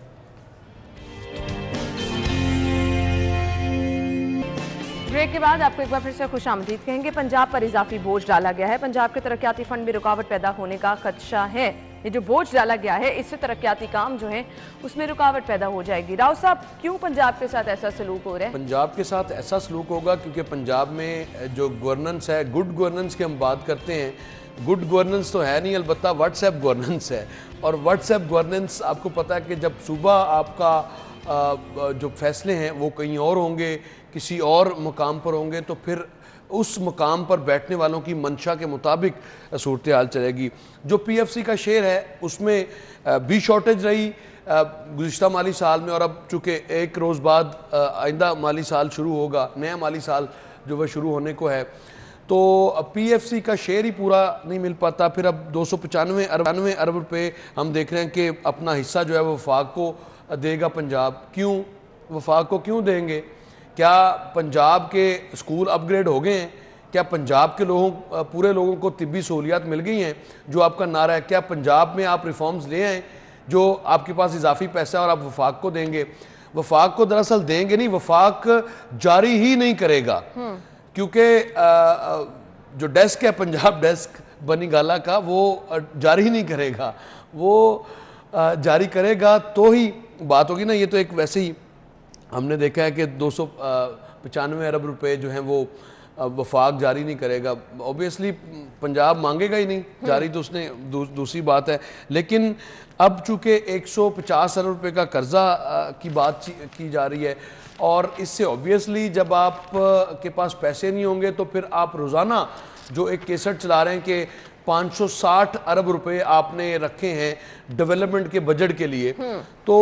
بریک کے بعد آپ کو ایک بار پھر سے خوش آمدید کہیں گے. پنجاب پر اضافی بوجھ ڈالا گیا ہے. پنجاب کے ترقیاتی فنڈ میں رکاوٹ پیدا ہونے کا خدشہ ہے. یہ جو بوجھ ڈالا گیا ہے اس سے ترقیاتی کام جو ہیں اس میں رکاوٹ پیدا ہو جائے گی. راؤ صاحب کیوں پنجاب کے ساتھ ایسا سلوک ہو رہا ہے؟ پنجاب کے ساتھ ایسا سلوک ہوگا کیونکہ پنجاب میں جو گورننس ہے, گڈ گورننس کی ہم بات کرتے ہیں, گڈ گورننس تو ہے نہیں, البتہ واٹس ایپ گورننس ہے. اور واٹس ایپ گورننس آپ کو پتہ ہے کہ جب صوبہ آپ کا جو فیصلے ہیں وہ کہیں اور ہوں گے, کسی اور مقام پر ہوں گے, تو پھر اس مقام پر بیٹھنے والوں کی منشا کے مطابق صورتحال چلے گی. جو پی ایف سی کا شیئر ہے اس میں بھی شارٹیج رہی گزشتہ مالی سال میں, اور اب چونکہ ایک روز بعد آئندہ مالی سال شروع ہوگا, نیا مالی سال جو وہ شروع ہونے کو ہے, تو پی ایف سی کا شیئر ہی پورا نہیں مل پاتا. پھر اب 295 ارب روپے ہم دیکھ رہے ہیں کہ اپنا حصہ جو ہے وہ وفاق کو دے گا پنجاب. کیوں وفاق کو کیوں دیں گے؟ کیا پنجاب کے اسکول اپ گریڈ ہو گئے ہیں؟ کیا پنجاب کے لوگوں پورے لوگوں کو طبی سہولیات مل گئی ہیں جو آپ کا نعرہ ہے؟ کیا پنجاب میں آپ ریفارمز لے آئیں جو آپ کے پاس اضافی پیسہ ہے اور آپ وفاق کو دیں گے؟ وفاق کو دراصل دیں گے نہیں, وفاق جاری ہی نہیں کرے گا, کیونکہ جو ڈیسک ہے پنجاب ڈیسک بنی گالا کا وہ جاری ہی نہیں کرے گا. وہ جاری کرے گا تو ہی بات ہوگی نا. یہ تو ایک ویسے ہی ہم نے دیکھا ہے کہ 295 ارب روپے جو ہیں وہ وفاق جاری نہیں کرے گا. اوبیسلی پنجاب مانگے گا ہی نہیں جاری, تو اس نے دوسری بات ہے. لیکن اب چونکہ 150 ارب روپے کا قرضہ کی بات کی جا رہی ہے, اور اس سے اوبیسلی جب آپ کے پاس پیسے نہیں ہوں گے تو پھر آپ روزانہ جو ایک کیسٹ چلا رہے ہیں کہ 560 ارب روپے آپ نے رکھے ہیں ڈیولپمنٹ کے بجٹ کے لیے, تو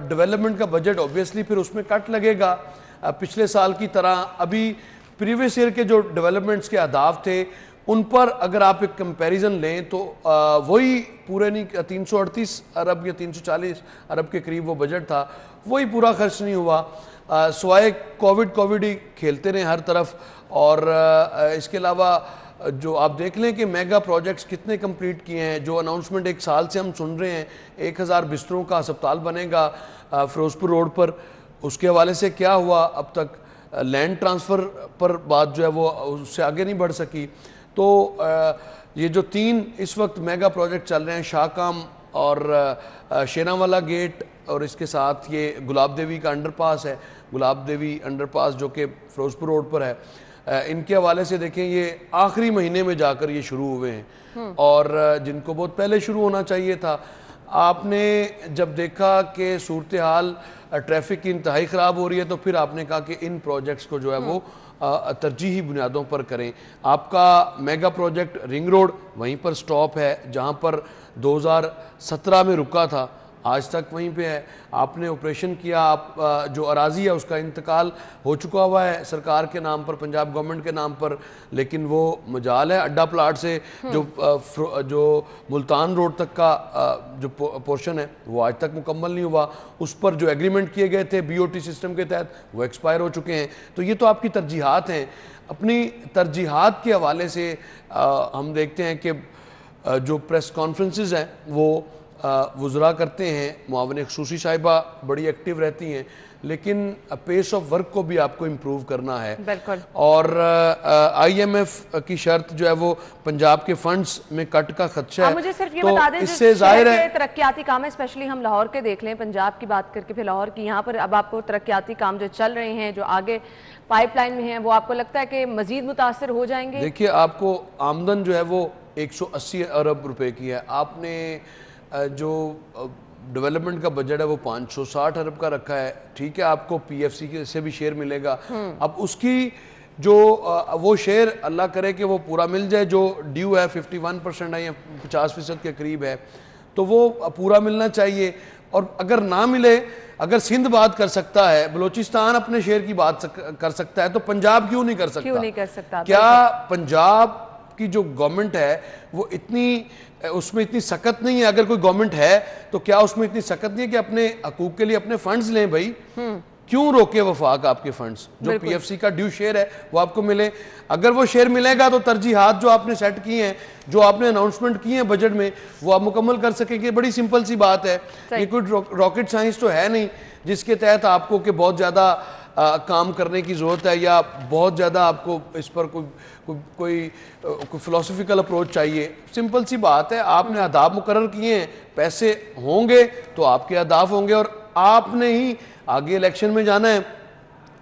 ڈیولپمنٹ کا بجٹ اوبیسلی پھر اس میں کٹ لگے گا. پچھلے سال کی طرح ابھی پریویس ایئر کے جو ڈیولپمنٹس کے اہداف تھے ان پر اگر آپ ایک کمپیریزن لیں تو وہی پورے نہیں, 338 ارب یا 340 ارب کے قریب وہ بجٹ تھا, وہی پورا خرچ نہیں ہوا, سوائے کووڈ ہی کھیلتے رہے ہر طرف. اور اس کے علاوہ جو آپ دیکھ لیں کہ میگا پروجیکٹس کتنے کمپلیٹ کیے ہیں, جو اناؤنسمنٹ ایک سال سے ہم سن رہے ہیں, 1000 بستروں کا ہسپتال بنے گا فیروز پور روڈ پر, اس کے حوالے سے کیا ہوا اب تک؟ لینڈ ٹرانسفر پر بات جو ہے وہ اس سے آگے نہیں بڑھ سکی. تو یہ جو 3 اس وقت میگا پروجیکٹ چل رہے ہیں, شاہ کام اور شیراں والا گیٹ, اور اس کے ساتھ یہ گلاب دیوی کا انڈر پاس ہے, گلاب دیوی انڈر پاس جو کہ فیروز پور روڈ پر ہے, ان کے حوالے سے دیکھیں یہ آخری مہینے میں جا کر یہ شروع ہوئے ہیں, اور جن کو بہت پہلے شروع ہونا چاہیے تھا. آپ نے جب دیکھا کہ صورتحال ٹریفک کی انتہائی خراب ہو رہی ہے تو پھر آپ نے کہا کہ ان پروجیکٹس کو جو ہے وہ ترجیحی بنیادوں پر کریں. آپ کا میگا پروجیکٹ رنگ روڈ وہیں پر سٹاپ ہے جہاں پر 2017 میں رکا تھا, آج تک وہیں پہ ہے. آپ نے آپریشن کیا, آپ جو اراضی ہے اس کا انتقال ہو چکا ہوا ہے سرکار کے نام پر, پنجاب گورنمنٹ کے نام پر, لیکن وہ مجال ہے اڈا پلاٹ سے جو ملتان روڈ تک کا جو پورشن ہے وہ آج تک مکمل نہیں ہوا. اس پر جو ایگریمنٹ کیے گئے تھے BOT سسٹم کے تحت وہ ایکسپائر ہو چکے ہیں. تو یہ تو آپ کی ترجیحات ہیں. اپنی ترجیحات کے حوالے سے ہم دیکھتے ہیں کہ جو پریس کانفرنسز ہیں وہ وزراء کرتے ہیں, معاون خصوصی صاحبہ بڑی ایکٹیو رہتی ہیں, لیکن پیس آف ورک کو بھی آپ کو امپروو کرنا ہے. بالکل. اور IMF کی شرط جو ہے وہ پنجاب کے فنڈز میں کٹ کا خدشہ ہے. مجھے صرف یہ تو بتا دیں اس سے ظاہر ہے ترقیاتی کام ہے, اسپیشلی ہم لاہور کے دیکھ لیں, پنجاب کی بات کر کے پھر لاہور کی, یہاں پر اب آپ کو ترقیاتی کام جو چل رہے ہیں جو آگے پائپ لائن میں ہیں وہ آپ کو لگتا ہے کہ مزید متاثر ہو جائیں گے؟ دیکھیے آپ کو آمدن جو ہے وہ 180 ارب روپے کی ہے, آپ نے جو ڈیولپمنٹ کا بجٹ ہے وہ 560 ارب کا رکھا ہے. ٹھیک ہے, آپ کو PFC سے بھی شیئر ملے گا, اب اس کی جو وہ شیئر اللہ کرے کہ وہ پورا مل جائے, جو ڈیو ہے 51% ہے یا 50% کے قریب ہے, تو وہ پورا ملنا چاہیے. اور اگر نہ ملے, اگر سندھ بات کر سکتا ہے, بلوچستان اپنے شیئر کی بات کر سکتا ہے, تو پنجاب کیوں نہیں کر سکتا؟ کیا پنجاب کی جو گورنمنٹ ہے وہ اس میں اتنی سخت نہیں ہے؟ اگر کوئی گورنمنٹ ہے تو کیا اس میں اتنی سخت نہیں ہے کہ اپنے حقوق کے لیے اپنے فنڈز لیں بھائی؟ کیوں روکے وفاق آپ کے فنڈز؟ جو PFC کا ڈیو شیئر ہے وہ آپ کو ملے. اگر وہ شیئر ملے گا تو ترجیحات جو آپ نے سیٹ کی ہیں, جو آپ نے اناؤنسمنٹ کی ہیں بجٹ میں, وہ آپ مکمل کر سکیں گے. بڑی سمپل سی بات ہے, یہ کوئی راکٹ سائنس تو ہے نہیں جس کے تحت آپ کو کہ بہت زیادہ کام کرنے کی ضرورت ہے یا بہت زیادہ آپ کو اس پر کوئی فلسفیکل اپروچ چاہیے. سمپل سی بات ہے, آپ نے اہداف مقرر کیے ہیں, پیسے ہوں گے تو آپ کے اہداف ہوں گے, اور آپ نے ہی آگے الیکشن میں جانا ہے.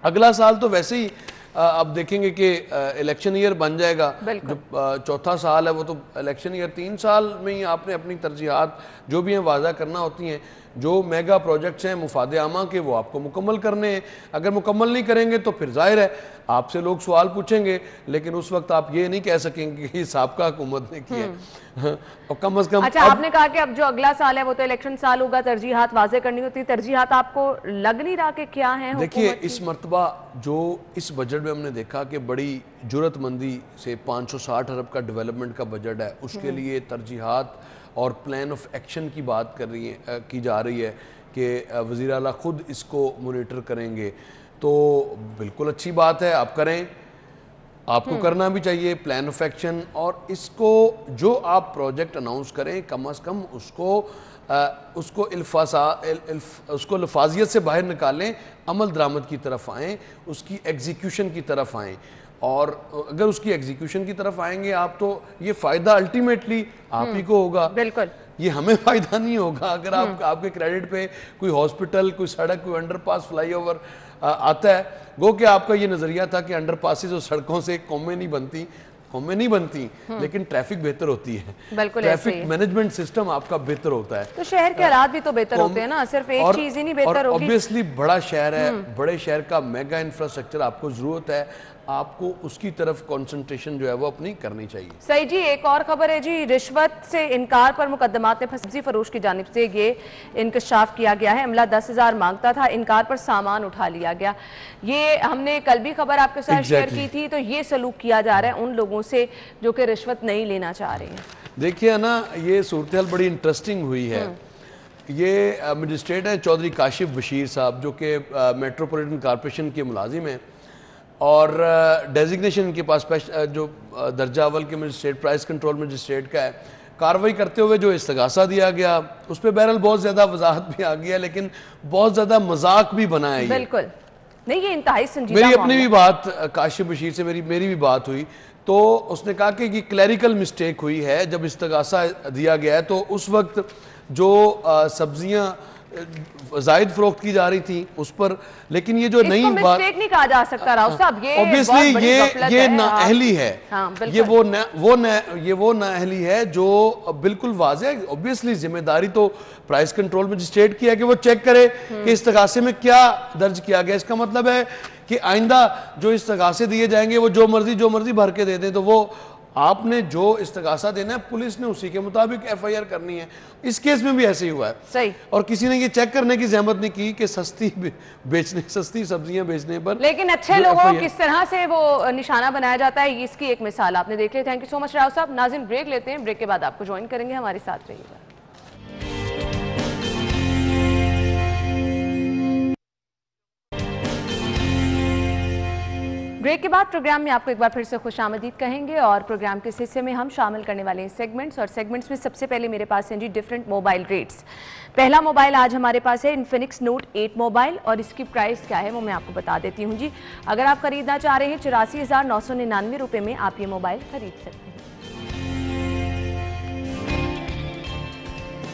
اگلا سال تو ویسے ہی اب دیکھیں گے کہ الیکشن ایئر بن جائے گا, جو چوتھا سال ہے وہ تو الیکشن ایئر, 3 سال میں ہی آپ نے اپنی ترجیحات جو بھی ہیں واضح کرنا ہوتی ہیں. جو میگا پروجیکٹس ہیں مفاد عامہ کے وہ آپ کو مکمل کرنے ہیں. اگر مکمل نہیں کریں گے تو پھر ظاہر ہے آپ سے لوگ سوال پوچھیں گے, لیکن اس وقت آپ یہ نہیں کہہ سکیں گے کہ سابقہ حکومت نے کیا ہے. اور کم از کم اچھا, آپ نے کہا کہ اب جو اگلا سال ہے وہ تو الیکشن سال ہوگا, ترجیحات واضح کرنی ہوتی, ترجیحات آپ کو لگ نہیں رہا کہ کیا ہیں؟ دیکھیے اس مرتبہ جو اس بجٹ میں ہم نے دیکھا کہ بڑی جرت مندی سے 560 ارب کا ڈیولپمنٹ کا بجٹ ہے, اس کے لیے ترجیحات اور پلان آف ایکشن کی بات کی جا رہی ہے کہ وزیر اعلیٰ خود اس کو مونیٹر کریں گے. تو بالکل اچھی بات ہے, آپ کریں, آپ کو کرنا بھی چاہیے پلان آف ایکشن, اور اس کو جو آپ پروجیکٹ اناؤنس کریں کم از کم اس کو لفاظیت سے باہر نکالیں, عمل درآمد کی طرف آئیں, اس کی ایگزیکیوشن کی طرف آئیں. اور اگر اس کی ایگزیکیوشن کی طرف آئیں گے آپ تو یہ فائدہ الٹیمیٹلی آپ ہی کو ہوگا. بالکل. یہ ہمیں فائدہ نہیں ہوگا اگر آپ کے کریڈٹ پہ کوئی ہاسپٹل، کوئی سڑک، کوئی انڈر پاس، فلائی اوور آتا ہے. گو کہ آپ کا یہ نظریہ تھا کہ انڈر پاسز اور سڑکوں سے قومیں نہیں بنتی لیکن ٹریفک بہتر ہوتی ہے. بالکل ٹریفک مینجمنٹ سسٹم آپ کا بہتر ہوتا ہے. تو شہر کے حالات بھی تو بہتر ہوتے ہیں نا, صرف ایک چیز ہی نہیں بہتر ہوگی. اوبیسلی بڑا شہر ہے, بڑے شہر کا میگا انفراسٹرکچر آپ کو ضرورت ہے, آپ کو اس کی طرف کنسنٹریشن جو ہے وہ اپنی کرنی چاہیے. صحیح جی. ایک اور خبر ہے جی, رشوت سے انکار پر مقدمات میں سبزی فروش کی جانب سے یہ انکشاف کیا گیا ہے. عملہ 10,000 مانگتا تھا, انکار پر سامان اٹھا لیا گیا. یہ ہم نے کل بھی خبر آپ کے ساتھ شیئر کی تھی. تو یہ سلوک کیا جا رہا ہے ان لوگوں سے جو کہ رشوت نہیں لینا چاہ رہے ہیں. دیکھیے نا, یہ صورتحال بڑی انٹرسٹنگ ہوئی ہے. یہ مجسٹریٹ ہیں چودھری کاشف بشیر صاحب, جو کہ میٹروپولیٹن کارپوریشن کے ملازم ہیں, اور ڈیزگنیشن ان کے پاس جو درجہ اول کے مجسٹریٹ, پرائز کنٹرول مجسٹریٹ کا ہے. کارروائی کرتے ہوئے جو استغاثہ دیا گیا اس پہ بہرحال بہت زیادہ وضاحت بھی آ گیا, لیکن بہت زیادہ مذاق بھی بنا ہے. بالکل نہیں, یہ انتہائی سنجیدہ میری اپنی بھی بات کاشف بشیر سے میری بھی بات ہوئی, تو اس نے کہا کہ یہ کلیریکل مسٹیک ہوئی ہے. جب استغاثہ دیا گیا ہے تو اس وقت جو سبزیاں زائد فروخت کی جا رہی تھیں اس پر, لیکن یہ جو نئی بات, مسٹیک نہیں کہا جا سکتا راؤ صاحب, اوبیسلی یہ نااہلی ہے. یہ وہ نااہلی ہے جو بالکل واضح ہے. اوبیسلی ذمہ داری تو پرائز کنٹرول مجسٹریٹ کی ہے کہ وہ چیک کرے کہ استغاثے میں کیا درج کیا گیا. اس کا مطلب ہے کہ آئندہ جو استغاثے دیے جائیں گے وہ جو مرضی بھر کے دے دیں, تو وہ آپ نے جو استغاثہ دینا ہے پولیس نے اسی کے مطابق ایف آئی آر کرنی ہے. اس کیس میں بھی ایسے ہی ہوا ہے. صحیح. اور کسی نے یہ چیک کرنے کی زحمت نہیں کی کہ سستی سبزیاں بیچنے پر, لیکن اچھے لوگوں کس طرح سے وہ نشانہ بنایا جاتا ہے, اس کی ایک مثال آپ نے دیکھ لی. تھینک یو سو مچ راؤ صاحب. ناظرین بریک لیتے ہیں, بریک کے بعد آپ کو جوائن کریں گے, ہمارے ساتھ رہیے گا. بریک کے بعد پروگرام میں آپ کو ایک بار پھر سے خوش آمدید کہیں گے, اور پروگرام کے حصے میں ہم شامل کرنے والے ہیں سیگمنٹس, اور سیگمنٹس میں سب سے پہلے میرے پاس ہیں جی ڈیفرنٹ موبائل ریٹس. پہلا موبائل آج ہمارے پاس ہے انفینکس نوٹ 8 موبائل, اور اس کی پرائس کیا ہے وہ میں آپ کو بتا دیتی ہوں جی. اگر آپ خریدنا چاہ رہے ہیں 84,999 روپے میں آپ یہ موبائل خرید سکتے ہیں.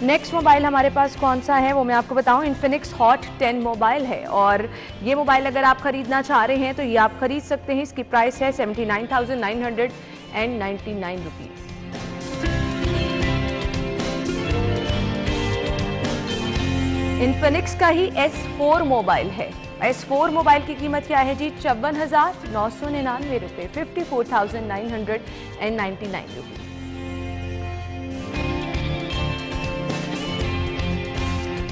نیکسٹ موبائل ہمارے پاس کون سا ہے وہ میں آپ کو بتاؤں, انفینکس ہاٹ 10 موبائل ہے, اور یہ موبائل اگر آپ خریدنا چاہ رہے ہیں تو یہ آپ خرید سکتے ہیں. اس کی پرائس ہے 79,999 روپیز. انفینکس کا ہی S4 موبائل ہے. S4 موبائل کی قیمت کیا ہے جی, 54,999 روپے, 54,999 روپیز.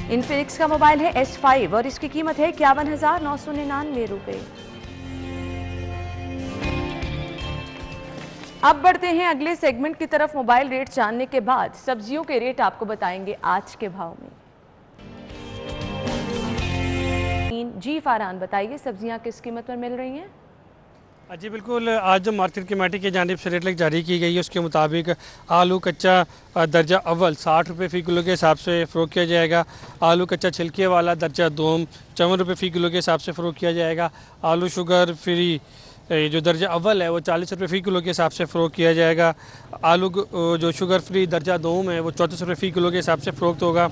انفینکس کا موبائل ہے S5, اور اس کی قیمت ہے 51,999 روپے. اب بڑھتے ہیں اگلے سیگمنٹ کی طرف. موبائل ریٹ جاننے کے بعد سبزیوں کے ریٹ آپ کو بتائیں گے آج کے بھاؤ میں. جی فاران بتائیے, سبزیاں کس قیمت پر مل رہی ہیں؟ جی بالکل, آج جو مارکیٹ کمیٹی کی جانب سے ریٹ لسٹ جاری کی گئی ہے اس کے مطابق آلو کچا درجہ اول 60 روپے فی کلو کے حساب سے فروخت کیا جائے گا. آلو کچا چھلکے والا درجہ دوم 54 روپے فی کلو کے حساب سے فروخت کیا جائے گا. آلو شوگر فری جو درجہ اول ہے وہ 40 روپے فی کلو کے حساب سے فروخت کیا جائے گا. آلو جو شوگر فری درجہ دوم ہے وہ 34 روپے فی کلو کے حساب سے فروخت ہوگا.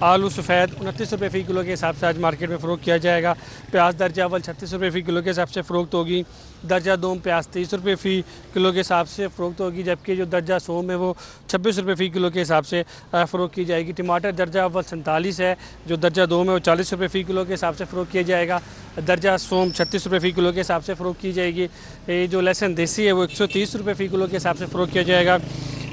آلو سفید 29 روپے فی کلو کے حساب سے آج مارکیٹ میں فروخت کیا جائے گا. پیاز درجہ اول 36 روپے فی کلو کے حساب سے فروخت ہوگی. درجہ دوم پیاز 30 روپے فی کلو کے حساب سے فروخت ہوگی, جبکہ جو درجہ سوم ہے وہ 26 روپے فی کلو کے حساب سے فروخت کی جائے گی. ٹماٹر درجہ اول 47 ہے, جو درجہ دوم ہے وہ 40 روپے فی کلو کے حساب سے فروخت کیا جائے گا. درجہ سوم 36 روپے فی کلو کے حساب سے فروخت کی جائے گی. جو لہسن دیسی ہے وہ 130 روپے فی کلو کے حساب سے فروخت کیا جائے گا.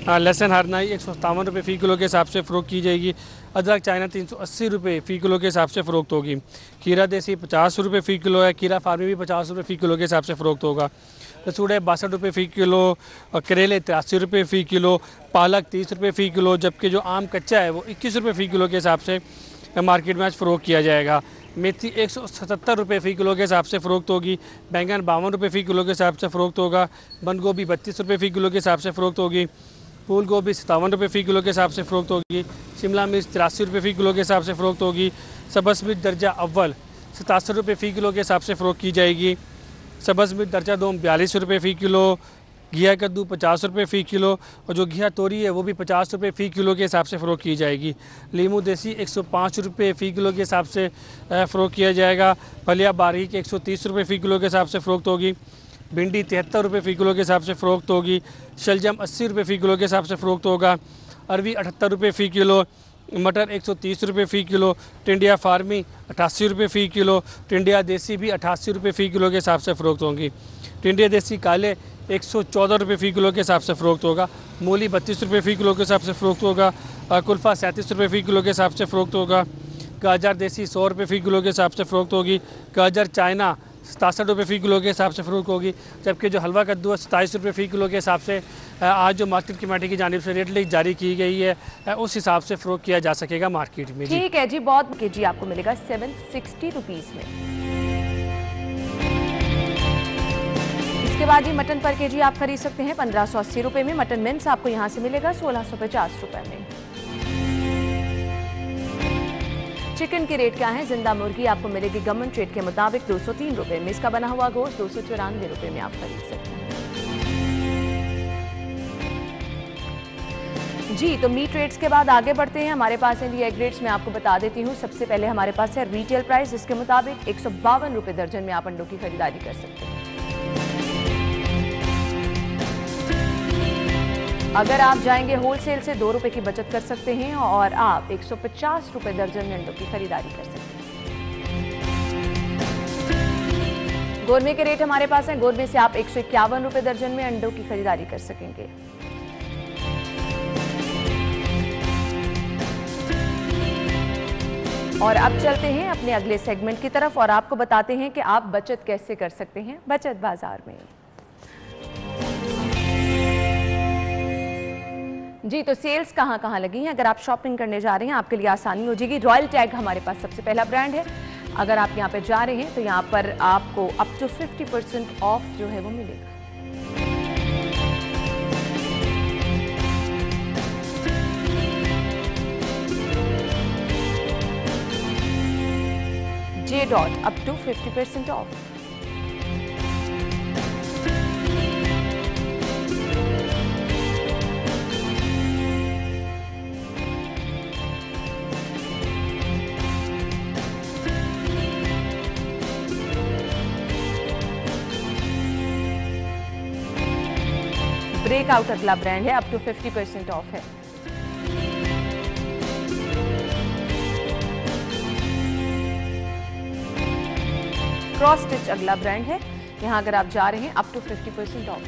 لہسن ہرنائی 157 روپے فی کلو کے حساب سے فروخت کی جائے گی. ادرک چائنا 380 روپے فی کلو کے حساب سے فروخت ہوگی. کھیرا دیسی 50 روپے فی کلو ہے. کھیرا فارمی بھی 50 روپے فی کلو کے حساب سے فروخت ہوگا. لسوڑے 62 روپے فی کلو, کریلے 83 روپے فی کلو, پالک 30 روپے فی کلو, جبکہ جو آم کچا ہے وہ 21 روپے فی کلو کے حساب سے مارکیٹ میں آج فروخت کیا جائے گا. میتھی 177 روپے فی کلو کے حساب سے فروخت ہوگی. بینگن 52 روپے فی کلو کے حساب سے فروخت ہوگا. بند گوبھی 32 روپے فی کلو کے حساب سے فروخت ہوگی. پھول گوبھی 57 روپے فی کلو کے حساب سے فروخت ہوگی. شملہ مرچ 83 روپے فی کلو کے حساب سے فروخت ہوگی. سبز مرچ درجہ اول 87 روپے فی کلو کے حساب سے فروخت کی جائے گی. سبز مرچ درجہ دوم 42 روپے فی کلو. घिया कद्दू 50 रुपये फ़ी किलो, और जो घिया तोरी है वो भी 50 रुपये फ़ी किलो के हिसाब से फ़रोख्त की जाएगी। लीमू देसी 105 रुपये फ़ी किलो के हिसाब से फ़रोख्त किया जाएगा। फलिया बारीक 130 रुपये फ़ी किलो के हिसाब से फ़रोख्त होगी। भिंडी 73 रुपये फ़ी किलो के हिसाब से फ़रोख्त होगी। शलजम 80 रुपये फ़ी किलो के हिसाब से फ़रोख्त होगा। अरवी 78 रुपये फ़ी किलो। मटर 130 रुपये फ़ी किलो। टिंडिया फार्मी 88 रुपये फ़ी किलो। टिंडिया देसी भी 88 रुपये फ़ी किलो के हिसाब से फ़रोख्त होंगी। टिंडिया देसी काले 114 रुपये फ़ी किलो के हिसाब से फ़रोख्त होगा। मूली 32 रुपये फ़ी किलो के हिसाब से फ़रोख्त होगा। कुल्फ़ा 37 रुपये फ़ी किलो के हिसाब से फ़रोख्त होगा। गाजर देसी 100 रुपये फ़ी किलो के हिसाब से फ़रोख्त होगी। गाजर चाइना 67 रुपये फ़ी किलो के हिसाब से फ़रोख्त होगी। जबकि जो हलवा कद्दू है 27 रुपये फ़ी किलो के हिसाब से आज जो मार्केट कमेटी की जानिब से रेट लिस्ट जारी की गई है उस हिसाब से फ़रोख्त किया जा सकेगा मार्केट में। ठीक है जी, बहुत केजी आपको मिलेगा 760 रुपीज़ में। इसके बाद ही मटन पर केजी आप खरीद सकते हैं 1580 रुपये में। मटन मिन्स आपको यहाँ से मिलेगा 1650 रुपये में। चिकन के रेट क्या है? जिंदा मुर्गी आपको मिलेगी गवर्नमेंट रेट के मुताबिक 203 रुपये में। इसका बना हुआ गोश्त 294 रुपये में आप खरीद सकते हैं। जी, तो मीट रेट्स के बाद आगे बढ़ते हैं। हमारे पास है एग रेट्स, मैं आपको बता देती हूँ। सबसे पहले हमारे पास है रिटेल प्राइस, जिसके मुताबिक 152 रुपये दर्जन में आप अंडों की खरीदारी कर सकते हैं। अगर आप जाएंगे होलसेल से 2 रुपये की बचत कर सकते हैं और आप 150 रुपये दर्जन में अंडों की खरीदारी कर सकते हैं। गोरमे के रेट हमारे पास हैं। गोरमे से आप 151 रुपये दर्जन में अंडों की खरीदारी कर सकेंगे। और अब चलते हैं अपने अगले सेगमेंट की तरफ और आपको बताते हैं कि आप बचत कैसे कर सकते हैं बचत बाजार में। जी, तो सेल्स कहाँ कहाँ लगी हैं? अगर आप शॉपिंग करने जा रहे हैं आपके लिए आसानी हो जाएगी। रॉयल टैग हमारे पास सबसे पहला ब्रांड है। अगर आप यहाँ पे जा रहे हैं तो यहाँ पर आपको अप टू 50% ऑफ जो है वो मिलेगा। J Dot up to 50% of. Breakout अगला ब्रांड है, अप टू 50% ऑफ है। क्रॉस स्टिच अगला ब्रांड है। यहां अगर आप जा रहे हैं अप टू 50% ऑफ।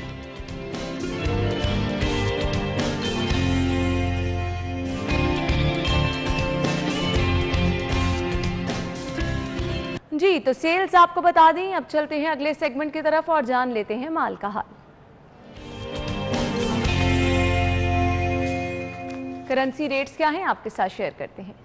जी, तो सेल्स आपको बता दें। अब चलते हैं अगले सेगमेंट की तरफ और जान लेते हैं माल का हाल। करेंसी रेट्स क्या हैं आपके साथ शेयर करते हैं।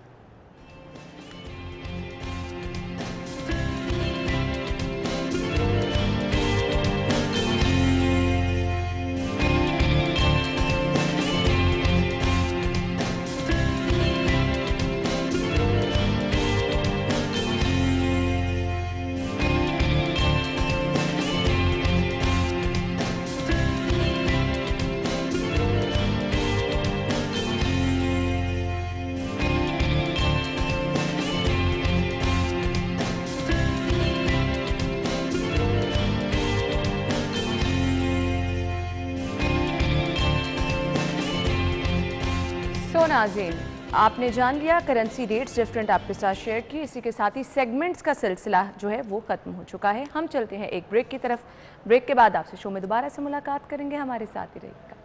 नाज़रीन, आपने जान लिया करेंसी रेट्स डिफरेंट आपके साथ शेयर की। इसी के साथ ही सेगमेंट्स का सिलसिला जो है वो खत्म हो चुका है। हम चलते हैं एक ब्रेक की तरफ। ब्रेक के बाद आपसे शो में दोबारा से मुलाकात करेंगे। हमारे साथ ही रहिएगा।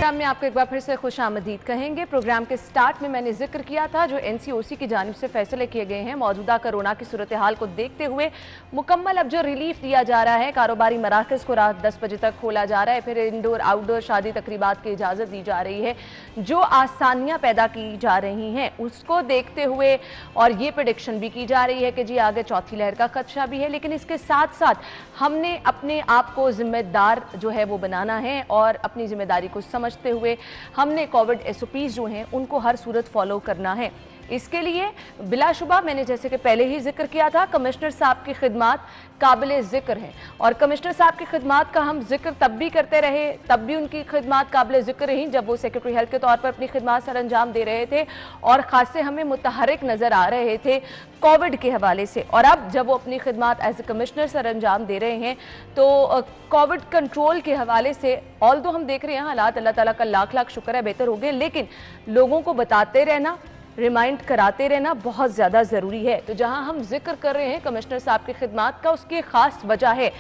प्रोग्राम में आपको एक बार फिर से खुश आमदीद कहेंगे। प्रोग्राम के स्टार्ट में मैंने जिक्र किया था जो NCOC की जानिब से फैसले किए गए हैं मौजूदा कोरोना की सूरत हाल को देखते हुए मुकम्मल अब जो रिलीफ दिया जा रहा है, कारोबारी मराकज़ को रात 10 बजे तक खोला जा रहा है, फिर इंडोर आउटडोर शादी तकरीबात की इजाज़त दी जा रही है। जो आसानियाँ पैदा की जा रही हैं उसको देखते हुए और ये प्रेडिक्शन भी की जा रही है कि जी आगे चौथी लहर का खदशा भी है, लेकिन इसके साथ साथ हमने अपने आप को जिम्मेदार जो है वो बनाना है और अपनी जिम्मेदारी को समझते हुए हमने कोविड SOPs जो हैं उनको हर सूरत फॉलो करना है। इसके लिए बिलाशुबा मैंने जैसे कि पहले ही जिक्र किया था, कमिश्नर साहब की खिदमात काबिल जिक्र हैं और कमिश्नर साहब की खिदमात का हम जिक्र तब भी करते रहे, तब भी उनकी खिदमात काबिल जिक्र रहीं जब वो सेक्रेटरी हेल्थ के तौर पर अपनी खिदमात सर अंजाम दे रहे थे और खासे हमें मुतहरिक नज़र आ रहे थे कोविड के हवाले से। और अब जब वो अपनी खिदमात एज ए कमिश्नर सर अंजाम दे रहे हैं तो कोविड कंट्रोल के हवाले से ऑल्दो हम देख रहे हैं हालात अल्लाह ताला का लाख लाख शुक्र है बेहतर हो गए, लेकिन लोगों को बताते रहना, रिमाइंड कराते रहना बहुत ज़्यादा ज़रूरी है। तो जहां हम जिक्र कर रहे हैं कमिश्नर साहब की खिदमात का, उसकी ख़ास वजह है।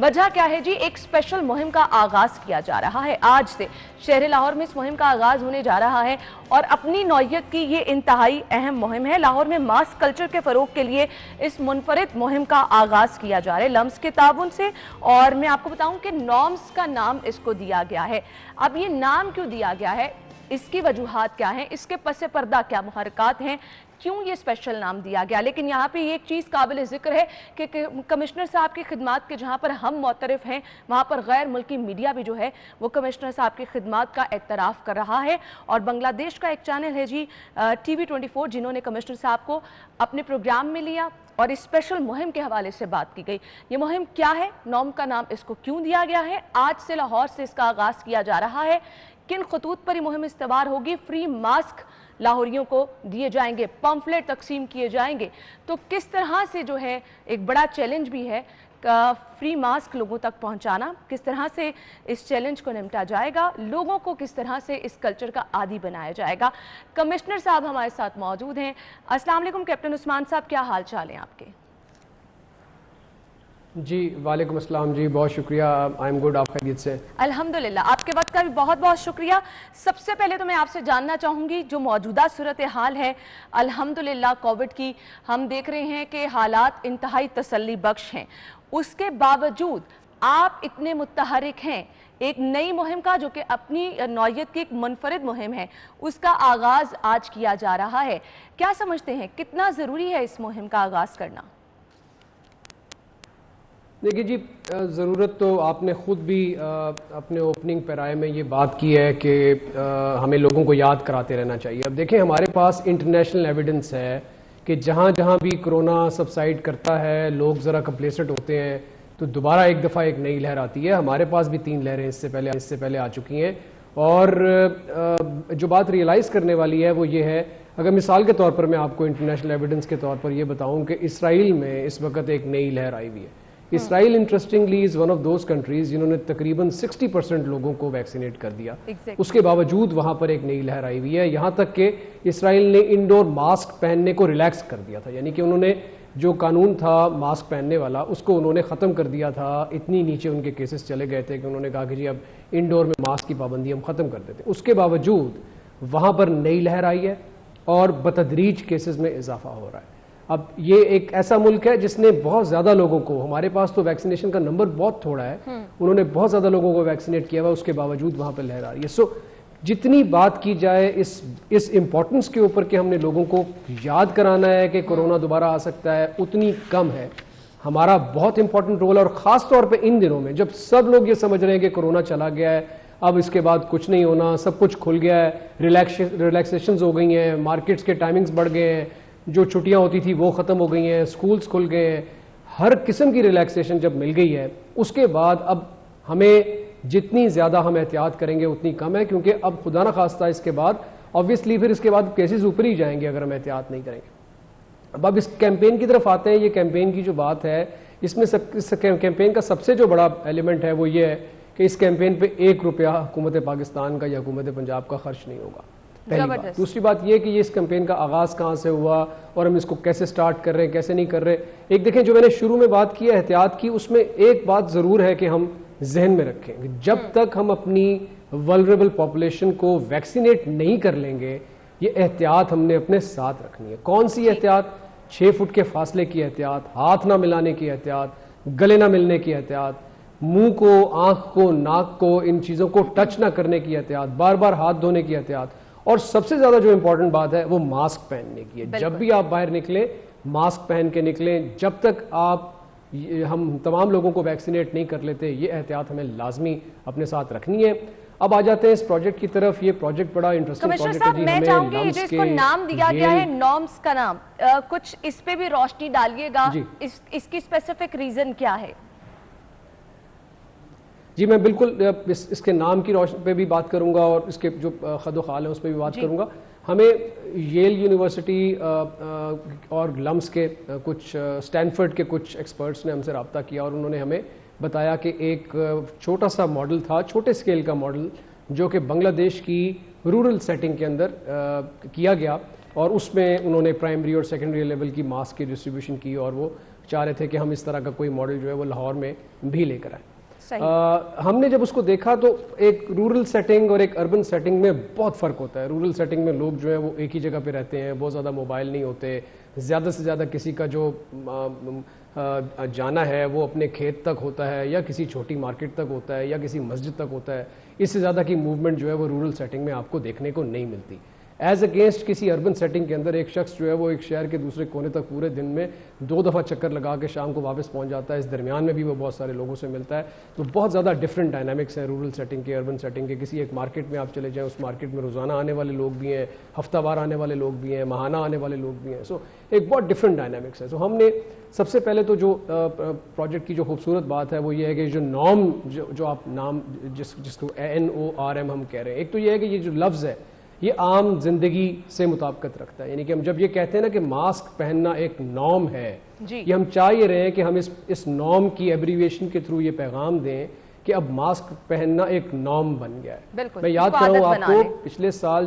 वजह क्या है जी? एक स्पेशल मुहिम का आगाज़ किया जा रहा है। आज से शहर लाहौर में इस मुहिम का आगाज़ होने जा रहा है और अपनी नौयत की ये इंतहाई अहम मुहिम है। लाहौर में मास्क कल्चर के फ़रोग के लिए इस मुनफरिद मुहिम का आगाज़ किया जा रहा है लम्स के ताउन से। और मैं आपको बताऊँ कि नॉर्म्स का नाम इसको दिया गया है। अब ये नाम क्यों दिया गया है, इसकी वजूहात क्या हैं, इसके पसे पर्दा क्या मुहरकात हैं, क्यों ये स्पेशल नाम दिया गया। लेकिन यहाँ पे एक चीज़ काबिल ज़िक्र है कि कमिश्नर साहब की खिदमात के जहाँ पर हम मोतरफ़ हैं वहाँ पर गैर मुल्की मीडिया भी जो है वो कमिश्नर साहब की खिदमात का एतराफ़ कर रहा है। और बांग्लादेश का एक चैनल है जी TV24, जिन्होंने कमिश्नर साहब को अपने प्रोग्राम में लिया और इस स्पेशल मुहिम के हवाले से बात की गई। ये मुहिम क्या है, नॉम का नाम इसको क्यों दिया गया है, आज से लाहौर से इसका आगाज़ किया जा रहा है, किन खतूत पर ये मुहिम इस्तेमाल होगी, फ्री मास्क लाहौरियों को दिए जाएंगे, पम्फलेट तकसीम किए जाएंगे। तो किस तरह से जो है एक बड़ा चैलेंज भी है फ्री मास्क लोगों तक पहुंचाना, किस तरह से इस चैलेंज को निपटा जाएगा, लोगों को किस तरह से इस कल्चर का आदी बनाया जाएगा। कमिश्नर साहब हमारे साथ मौजूद हैं। अस्सलाम वालेकुम कैप्टन उस्मान साहब, क्या हाल चाल हैं आपके? जी वालेकुम अस्सलाम जी, बहुत शुक्रिया, आई एम गुड, आप खैरियत से? अल्हम्दुलिल्लाह, आपके वक्त का भी बहुत बहुत शुक्रिया। सबसे पहले तो मैं आपसे जानना चाहूँगी जो मौजूदा सूरत हाल है अल्हम्दुलिल्लाह कोविड की, हम देख रहे हैं कि हालात इंतहाई तसल्ली बख्श हैं, उसके बावजूद आप इतने मुतहरिक हैं एक नई मुहिम का जो कि अपनी नौयत की एक मुनफरिद मुहिम है, उसका आगाज़ आज किया जा रहा है। क्या समझते हैं कितना ज़रूरी है इस मुहिम का आगाज़ करना? देखिए जी, ज़रूरत तो आपने ख़ुद भी अपने ओपनिंग पैराए में ये बात की है कि हमें लोगों को याद कराते रहना चाहिए। अब देखें, हमारे पास इंटरनेशनल एविडेंस है कि जहाँ जहाँ भी कोरोना सबसाइड करता है, लोग ज़रा कंप्लेसेंट होते हैं तो दोबारा एक दफ़ा एक नई लहर आती है। हमारे पास भी 3 लहरें इससे पहले आ चुकी हैं। और जो बात रियलाइज़ करने वाली है वो ये है, अगर मिसाल के तौर पर मैं आपको इंटरनेशनल एविडेंस के तौर पर ये बताऊँ कि इसराइल में इस वक्त एक नई लहर आई हुई है। Israel interestingly is one of those countries जिन्होंने तकरीबन 60% लोगों को वैक्सीनेट कर दिया। उसके बावजूद वहाँ पर एक नई लहर आई हुई है। यहाँ तक कि इसराइल ने इंडोर मास्क पहनने को रिलैक्स कर दिया था, यानी कि उन्होंने जो कानून था मास्क पहनने वाला उसको उन्होंने ख़त्म कर दिया था। इतनी नीचे उनके केसेस चले गए थे कि उन्होंने कहा कि जी अब इंडोर में मास्क की पाबंदी हम ख़त्म कर देते। उसके बावजूद वहाँ पर नई लहर आई है और बतदरीज केसेस में इजाफा हो रहा है। अब ये एक ऐसा मुल्क है जिसने बहुत ज़्यादा लोगों को, हमारे पास तो वैक्सीनेशन का नंबर बहुत थोड़ा है, उन्होंने बहुत ज़्यादा लोगों को वैक्सीनेट किया हुआ, उसके बावजूद वहाँ पर लहर आ रही है। सो जितनी बात की जाए इस इम्पोर्टेंस के ऊपर कि हमने लोगों को याद कराना है कि कोरोना दोबारा आ सकता है, उतनी कम है। हमारा बहुत इंपॉर्टेंट रोल है, और ख़ास तौर पर इन दिनों में जब सब लोग ये समझ रहे हैं कि कोरोना चला गया है, अब इसके बाद कुछ नहीं होना, सब कुछ खुल गया है, रिलैक्सेशंस हो गई हैं, मार्केट्स के टाइमिंग्स बढ़ गए हैं, जो छुट्टियां होती थी वो ख़त्म हो गई हैं, स्कूल्स खुल गए हैं, हर किस्म की रिलैक्सेशन जब मिल गई है, उसके बाद अब हमें जितनी ज़्यादा हम एहतियात करेंगे उतनी कम है, क्योंकि अब खुदा न खास्ता इसके बाद ऑब्वियसली फिर इसके बाद केसेस ऊपर ही जाएंगे अगर हम एहतियात नहीं करेंगे। अब इस कैंपेन की तरफ आते हैं। ये कैंपेन की जो बात है, इसमें इस कैंपेन का सबसे जो बड़ा एलिमेंट है वो ये है कि इस कैंपेन पे 1 रुपया हुकूमत पाकिस्तान का या हुकूमत पंजाब का खर्च नहीं होगा, पहली बात। दूसरी बात ये कि ये इस कैंपेन का आगाज़ कहाँ से हुआ और हम इसको कैसे स्टार्ट कर रहे हैं, कैसे नहीं कर रहे। एक देखें, जो मैंने शुरू में बात की है एहतियात की, उसमें एक बात ज़रूर है कि हम जहन में रखें, जब तक हम अपनी वल्नरेबल पॉपुलेशन को वैक्सीनेट नहीं कर लेंगे, ये एहतियात हमने अपने साथ रखनी है। कौन सी एहतियात? 6 फुट के फासले की एहतियात, हाथ ना मिलाने की एहतियात, गले ना मिलने की एहतियात, मुंह को, आंख को, नाक को, इन चीज़ों को टच ना करने की एहतियात, बार बार हाथ धोने की एहतियात, और सबसे ज़्यादा जो इंपॉर्टेंट बात है वो मास्क पहनने की है। जब भी आप बाहर निकलें मास्क पहन के निकलें। जब तक हम तमाम लोगों को वैक्सीनेट नहीं कर लेते, ये एहतियात हमें लाजमी अपने साथ रखनी है। अब आ जाते हैं इस प्रोजेक्ट की तरफ। ये प्रोजेक्ट बड़ा इंटरेस्टिंग कमिश्नर प्रोजेक्ट है साहब, जी। मैं हमें चाहूंगी लम्स जो इसको के नाम दिया गया है, ये नॉर्म्स का नाम, कुछ इस पे भी रोशनी डालिएगा, जी। इसकी स्पेसिफिक रीजन क्या है? जी मैं बिल्कुल इसके नाम की रोशनी पे भी बात करूंगा और इसके जो खदो खाल है उस पर भी बात करूंगा। हमें येल यूनिवर्सिटी और लम्स के कुछ स्टैनफोर्ड के कुछ एक्सपर्ट्स ने हमसे रब्ता किया और उन्होंने हमें बताया कि एक छोटा सा मॉडल था, छोटे स्केल का मॉडल, जो कि बांग्लादेश की रूरल सेटिंग के अंदर किया गया और उसमें उन्होंने प्राइमरी और सेकेंडरी लेवल की मास्क की डिस्ट्रीब्यूशन की और वो चाह रहे थे कि हम इस तरह का कोई मॉडल जो है वो लाहौर में भी लेकर आए। हमने जब उसको देखा तो एक रूरल सेटिंग और एक अर्बन सेटिंग में बहुत फ़र्क होता है। रूरल सेटिंग में लोग जो है वो एक ही जगह पे रहते हैं, बहुत ज़्यादा मोबाइल नहीं होते, ज़्यादा से ज़्यादा किसी का जो जाना है वो अपने खेत तक होता है या किसी छोटी मार्केट तक होता है या किसी मस्जिद तक होता है। इससे ज़्यादा की मूवमेंट जो है वो रूरल सेटिंग में आपको देखने को नहीं मिलती। एज अगेंस्ट किसी अर्बन सेटिंग के अंदर एक शख्स जो है वो एक शहर के दूसरे कोने तक पूरे दिन में 2 दफ़ा चक्कर लगा के शाम को वापस पहुंच जाता है। इस दरमियान में भी वो बहुत सारे लोगों से मिलता है। तो बहुत ज़्यादा डिफरेंट डायनामिक्स हैं रूरल सेटिंग के, अर्बन सेटिंग के। किसी एक मार्केट में आप चले जाएँ, उस मार्केट में रोज़ाना आने वाले लोग भी हैं, हफ्तावार आने वाले लोग भी हैं, माहाना आने वाले लोग भी हैं। सो एक बहुत डिफरेंट डायनामिक्स है। सो हमने सबसे पहले तो जो प्रोजेक्ट की जो खूबसूरत बात है वो ये है कि जो नॉर्म जो आप नाम जिसको NORM हम कह रहे हैं, एक तो ये है कि ये जो लफ्ज़ है ये आम जिंदगी से मुताबिकत रखता है। यानी कि हम जब ये कहते हैं ना कि मास्क पहनना एक नॉर्म है, ये हम चाह ये रहे हैं कि हम इस नॉर्म की एब्रीविएशन के थ्रू ये पैगाम दें कि अब मास्क पहनना एक नॉर्म बन गया है। मैं याद कराऊँ आपको, पिछले साल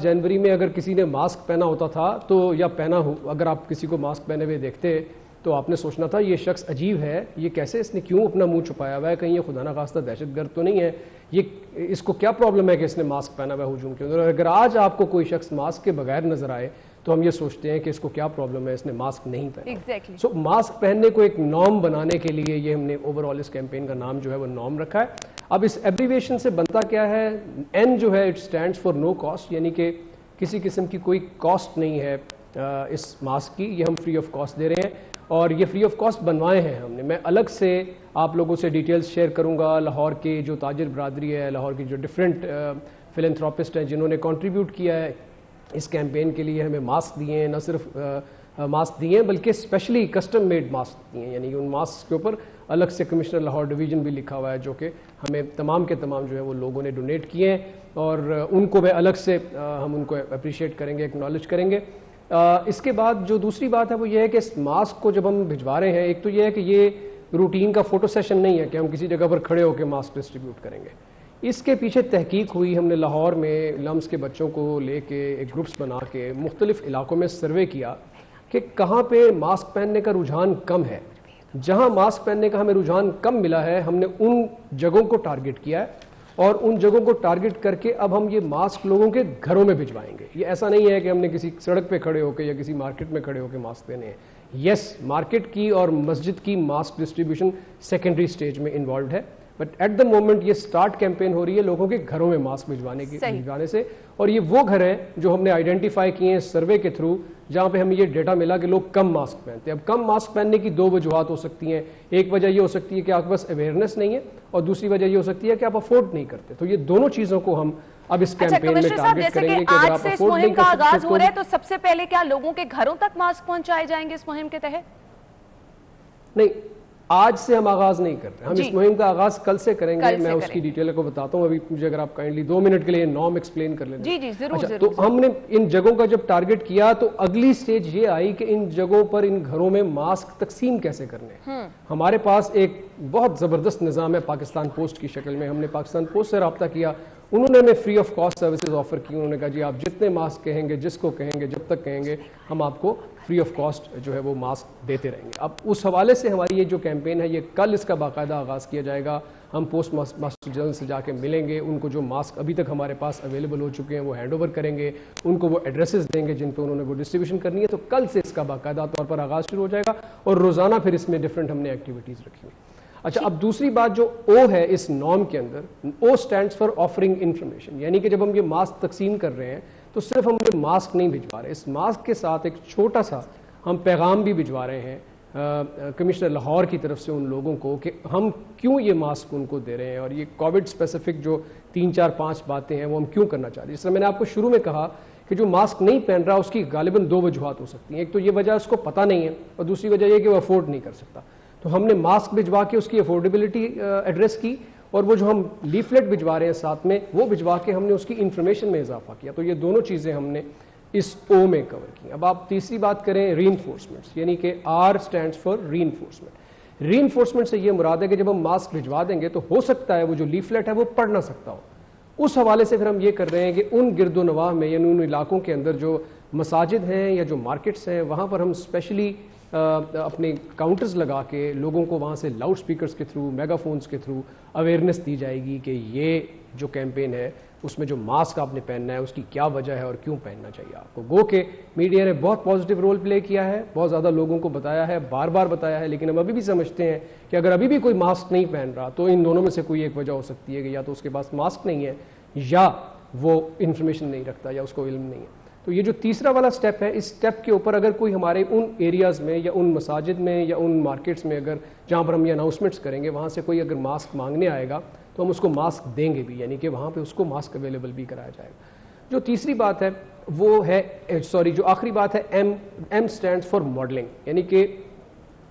जनवरी में अगर किसी ने मास्क पहना होता था तो या अगर आप किसी को मास्क पहने हुए देखते तो आपने सोचना था ये शख्स अजीब है, ये कैसे, इसने क्यों अपना मुंह छुपाया हुआ है, कहीं ये खुदा ना खास्ता दहशतगर्द तो नहीं है, ये इसको क्या प्रॉब्लम है कि इसने मास्क पहना हुआ है हुजूम के अंदर। अगर आज आपको कोई शख्स मास्क के बगैर नजर आए तो हम ये सोचते हैं कि इसको क्या प्रॉब्लम है, इसने मास्क नहीं पहना। सो मास्क पहनने को एक नॉर्म बनाने के लिए ये हमने ओवरऑल इस कैंपेन का नाम जो है वो नॉर्म रखा है। अब इस एब्रीविएशन से बनता क्या है, N जो है it stands for no cost, यानी कि किसी किस्म की कोई कॉस्ट नहीं है इस मास्क की, ये हम फ्री ऑफ कॉस्ट दे रहे हैं और ये फ्री ऑफ कॉस्ट बनवाए हैं हमने। मैं अलग से आप लोगों से डिटेल्स शेयर करूंगा। लाहौर की जो ताजिर बरादरी है, लाहौर की जो डिफरेंट फिलैंथ्रोपिस्ट हैं जिन्होंने कंट्रीब्यूट किया है इस कैंपेन के लिए, हमें मास्क दिए हैं, न सिर्फ मास्क दिए हैं बल्कि स्पेशली कस्टम मेड मास्क दिए हैं। यानी कि उन मास्क के ऊपर अलग से कमिश्नर लाहौर डिवीज़न भी लिखा हुआ है जो कि हमें तमाम के तमाम जो है वो लोगों ने डोनेट किए हैं और उनको मैं अलग से हम उनको अप्रिशिएट करेंगे, एक्नॉलेज करेंगे। इसके बाद जो दूसरी बात है वो ये है कि इस मास्क को जब हम भिजवा रहे हैं, एक तो ये है कि ये रूटीन का फ़ोटो सेशन नहीं है कि हम किसी जगह पर खड़े होकर मास्क डिस्ट्रीब्यूट करेंगे। इसके पीछे तहकीक हुई, हमने लाहौर में लम्स के बच्चों को लेके एक ग्रुप्स बना के मुख्तलिफ इलाकों में सर्वे किया कि कहाँ पे मास्क पहनने का रुझान कम है। जहाँ मास्क पहनने का हमें रुझान कम मिला है हमने उन जगहों को टारगेट किया है और उन जगहों को टारगेट करके अब हम ये मास्क लोगों के घरों में भिजवाएंगे। ये ऐसा नहीं है कि हमने किसी सड़क पे खड़े होकर या किसी मार्केट में खड़े होकर मास्क देने हैं। यस, मार्केट की और मस्जिद की मास्क डिस्ट्रीब्यूशन सेकेंडरी स्टेज में इन्वॉल्व है, बट एट द मोमेंट ये स्टार्ट कैंपेन हो रही है लोगों के घरों में मास्क भिजवाने से। और ये वो घर हैं जो हमने आइडेंटिफाई किए हैं सर्वे के थ्रू जहाँ पे हमें ये डेटा मिला कि लोग कम मास्क पहनते हैं। अब कम मास्क पहनने की 2 वजूहत हो सकती हैं। एक वजह ये हो सकती है कि आपके पास अवेयरनेस नहीं है और दूसरी वजह ये हो सकती है कि आप अफोर्ड नहीं करते। तो ये दोनों चीज़ों को हम अब इस कैंपेन में टारगेट करेंगे कि अगर आप अफोर्ड नहीं कर सकते आगाज हो रहा है तो सबसे पहले क्या लोगों के घरों तक मास्क पहुंचाए जाएंगे इस मुहिम के तहत? नहीं, आज से हम आगाज नहीं कर रहे, हम इस मुहिम का आगाज कल से करेंगे। मैं उसकी डिटेल को बताता हूँ। अभी मुझे अगर आप काइंडली 2 मिनट के लिए नॉर्म एक्सप्लेन कर लें। जी जरूर। तो हमने इन जगहों का जब टारगेट किया तो अगली स्टेज ये आई कि इन जगहों पर इन घरों में मास्क तकसीम कैसे करने। हमारे पास एक बहुत जबरदस्त निज़ाम है पाकिस्तान पोस्ट की शक्ल में। हमने पाकिस्तान पोस्ट से रब्ता किया, उन्होंने हमें free of cost services offer की। उन्होंने कहा जी आप जितने मास्क कहेंगे, जिसको कहेंगे, जब तक कहेंगे, हम आपको फ्री ऑफ कॉस्ट जो है वो मास्क देते रहेंगे। अब उस हवाले से हमारी ये जो कैंपेन है ये कल इसका बाकायदा आगाज़ किया जाएगा। हम पोस्ट मास्टर जनरल से जाके मिलेंगे, उनको जो मास्क अभी तक हमारे पास अवेलेबल हो चुके हैं वो हैंड ओवर करेंगे, उनको वो एड्रेसेस देंगे जिन पर उन्होंने वो डिस्ट्रीब्यूशन करनी है। तो कल से इसका बाकायदा तौर पर आगाज़ शुरू हो जाएगा और रोज़ाना फिर इसमें डिफरेंट हमने एक्टिविटीज़ रखी हुई। अच्छा, अब दूसरी बात जो O है इस नॉर्म के अंदर, O stands for offering information. यानी कि जब हम ये मास्क तकसीम कर रहे हैं तो सिर्फ हम ये मास्क नहीं भिजवा रहे, इस मास्क के साथ एक छोटा सा हम पैगाम भी भिजवा रहे हैं कमिश्नर लाहौर की तरफ से उन लोगों को कि हम क्यों ये मास्क उनको दे रहे हैं और ये कोविड स्पेसिफिक जो 3-4-5 बातें हैं वो हम क्यों करना चाह रहे हैं। जिस तरह मैंने आपको शुरू में कहा कि जो मास्क नहीं पहन रहा उसकी गालिबन 2 वजूहात हो सकती हैं। एक तो ये वजह उसको पता नहीं है और दूसरी वजह ये कि वो अफोर्ड नहीं कर सकता। तो हमने मास्क भिजवा के उसकी अफोर्डेबिलिटी एड्रेस की और वो जो हम लीफलेट भिजवा रहे हैं साथ में वो भिजवा के हमने उसकी इन्फॉर्मेशन में इजाफा किया। तो ये दोनों चीज़ें हमने इस ओ में कवर की। अब आप तीसरी बात करें रीइंफोर्समेंट्स, यानी कि R stands for reinforcement. Reinforcement से ये मुराद है कि जब हम मास्क भिजवा देंगे तो हो सकता है वो जो लीफलेट है वो पढ़ ना सकता हो। उस हवाले से फिर हम ये कर रहे हैं कि उन गिरदो नवाह में यानी उन इलाकों के अंदर जो मसाजिद हैं या जो मार्केट्स हैं वहाँ पर हम स्पेशली अपने काउंटर्स लगा के लोगों को वहाँ से लाउड स्पीकर्स के थ्रू, मेगाफोन्स के थ्रू अवेयरनेस दी जाएगी कि ये जो कैंपेन है उसमें जो मास्क आपने पहनना है उसकी क्या वजह है और क्यों पहनना चाहिए आपको। गो के मीडिया ने बहुत पॉजिटिव रोल प्ले किया है, बहुत ज़्यादा लोगों को बताया है, बार बार बताया है, लेकिन हम अभी भी समझते हैं कि अगर अभी भी कोई मास्क नहीं पहन रहा तो इन दोनों में से कोई एक वजह हो सकती है कि या तो उसके पास मास्क नहीं है या वो इन्फॉर्मेशन नहीं रखता या उसको इल्म नहीं है। तो ये जो तीसरा वाला स्टेप है, इस स्टेप के ऊपर अगर कोई हमारे उन एरियाज़ में या उन मसाजिद में या उन मार्केट्स में अगर जहाँ पर हम ये अनाउंसमेंट्स करेंगे वहाँ से कोई अगर मास्क मांगने आएगा तो हम उसको मास्क देंगे भी, यानी कि वहाँ पे उसको मास्क अवेलेबल भी कराया जाएगा। जो तीसरी बात है वो है जो आखिरी बात है एम स्टैंड्स फॉर मॉडलिंग, यानी कि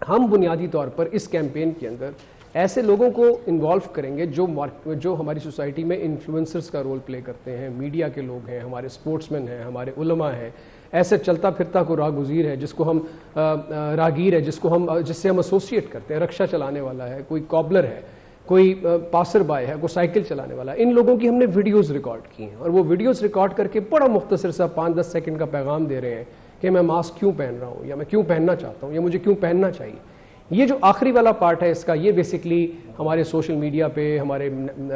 हम बुनियादी तौर पर इस कैंपेन के अंदर ऐसे लोगों को इन्वॉल्व करेंगे जो हमारी सोसाइटी में इन्फ्लुएंसर्स का रोल प्ले करते हैं, मीडिया के लोग हैं, हमारे स्पोर्ट्समैन हैं, हमारे उलमा हैं, ऐसे चलता फिरता को रागुज़ीर है जिसको हम रागीर है जिससे हम एसोसिएट करते हैं, रक्षा चलाने वाला है, कोई कॉबलर है, कोई पासर बाय है, कोई साइकिल चलाने वाला है। इन लोगों की हमने वीडियोज़ रिकॉर्ड की हैं और वो वीडियोज़ रिकॉर्ड करके बड़ा मुख्तसर सा 5-10 सेकंड का पैगाम दे रहे हैं कि मैं मास्क क्यों पहन रहा हूँ या मैं क्यों पहनना चाहता हूँ या मुझे क्यों पहनना चाहिए। ये जो आखिरी वाला पार्ट है इसका, ये बेसिकली हमारे सोशल मीडिया पे, हमारे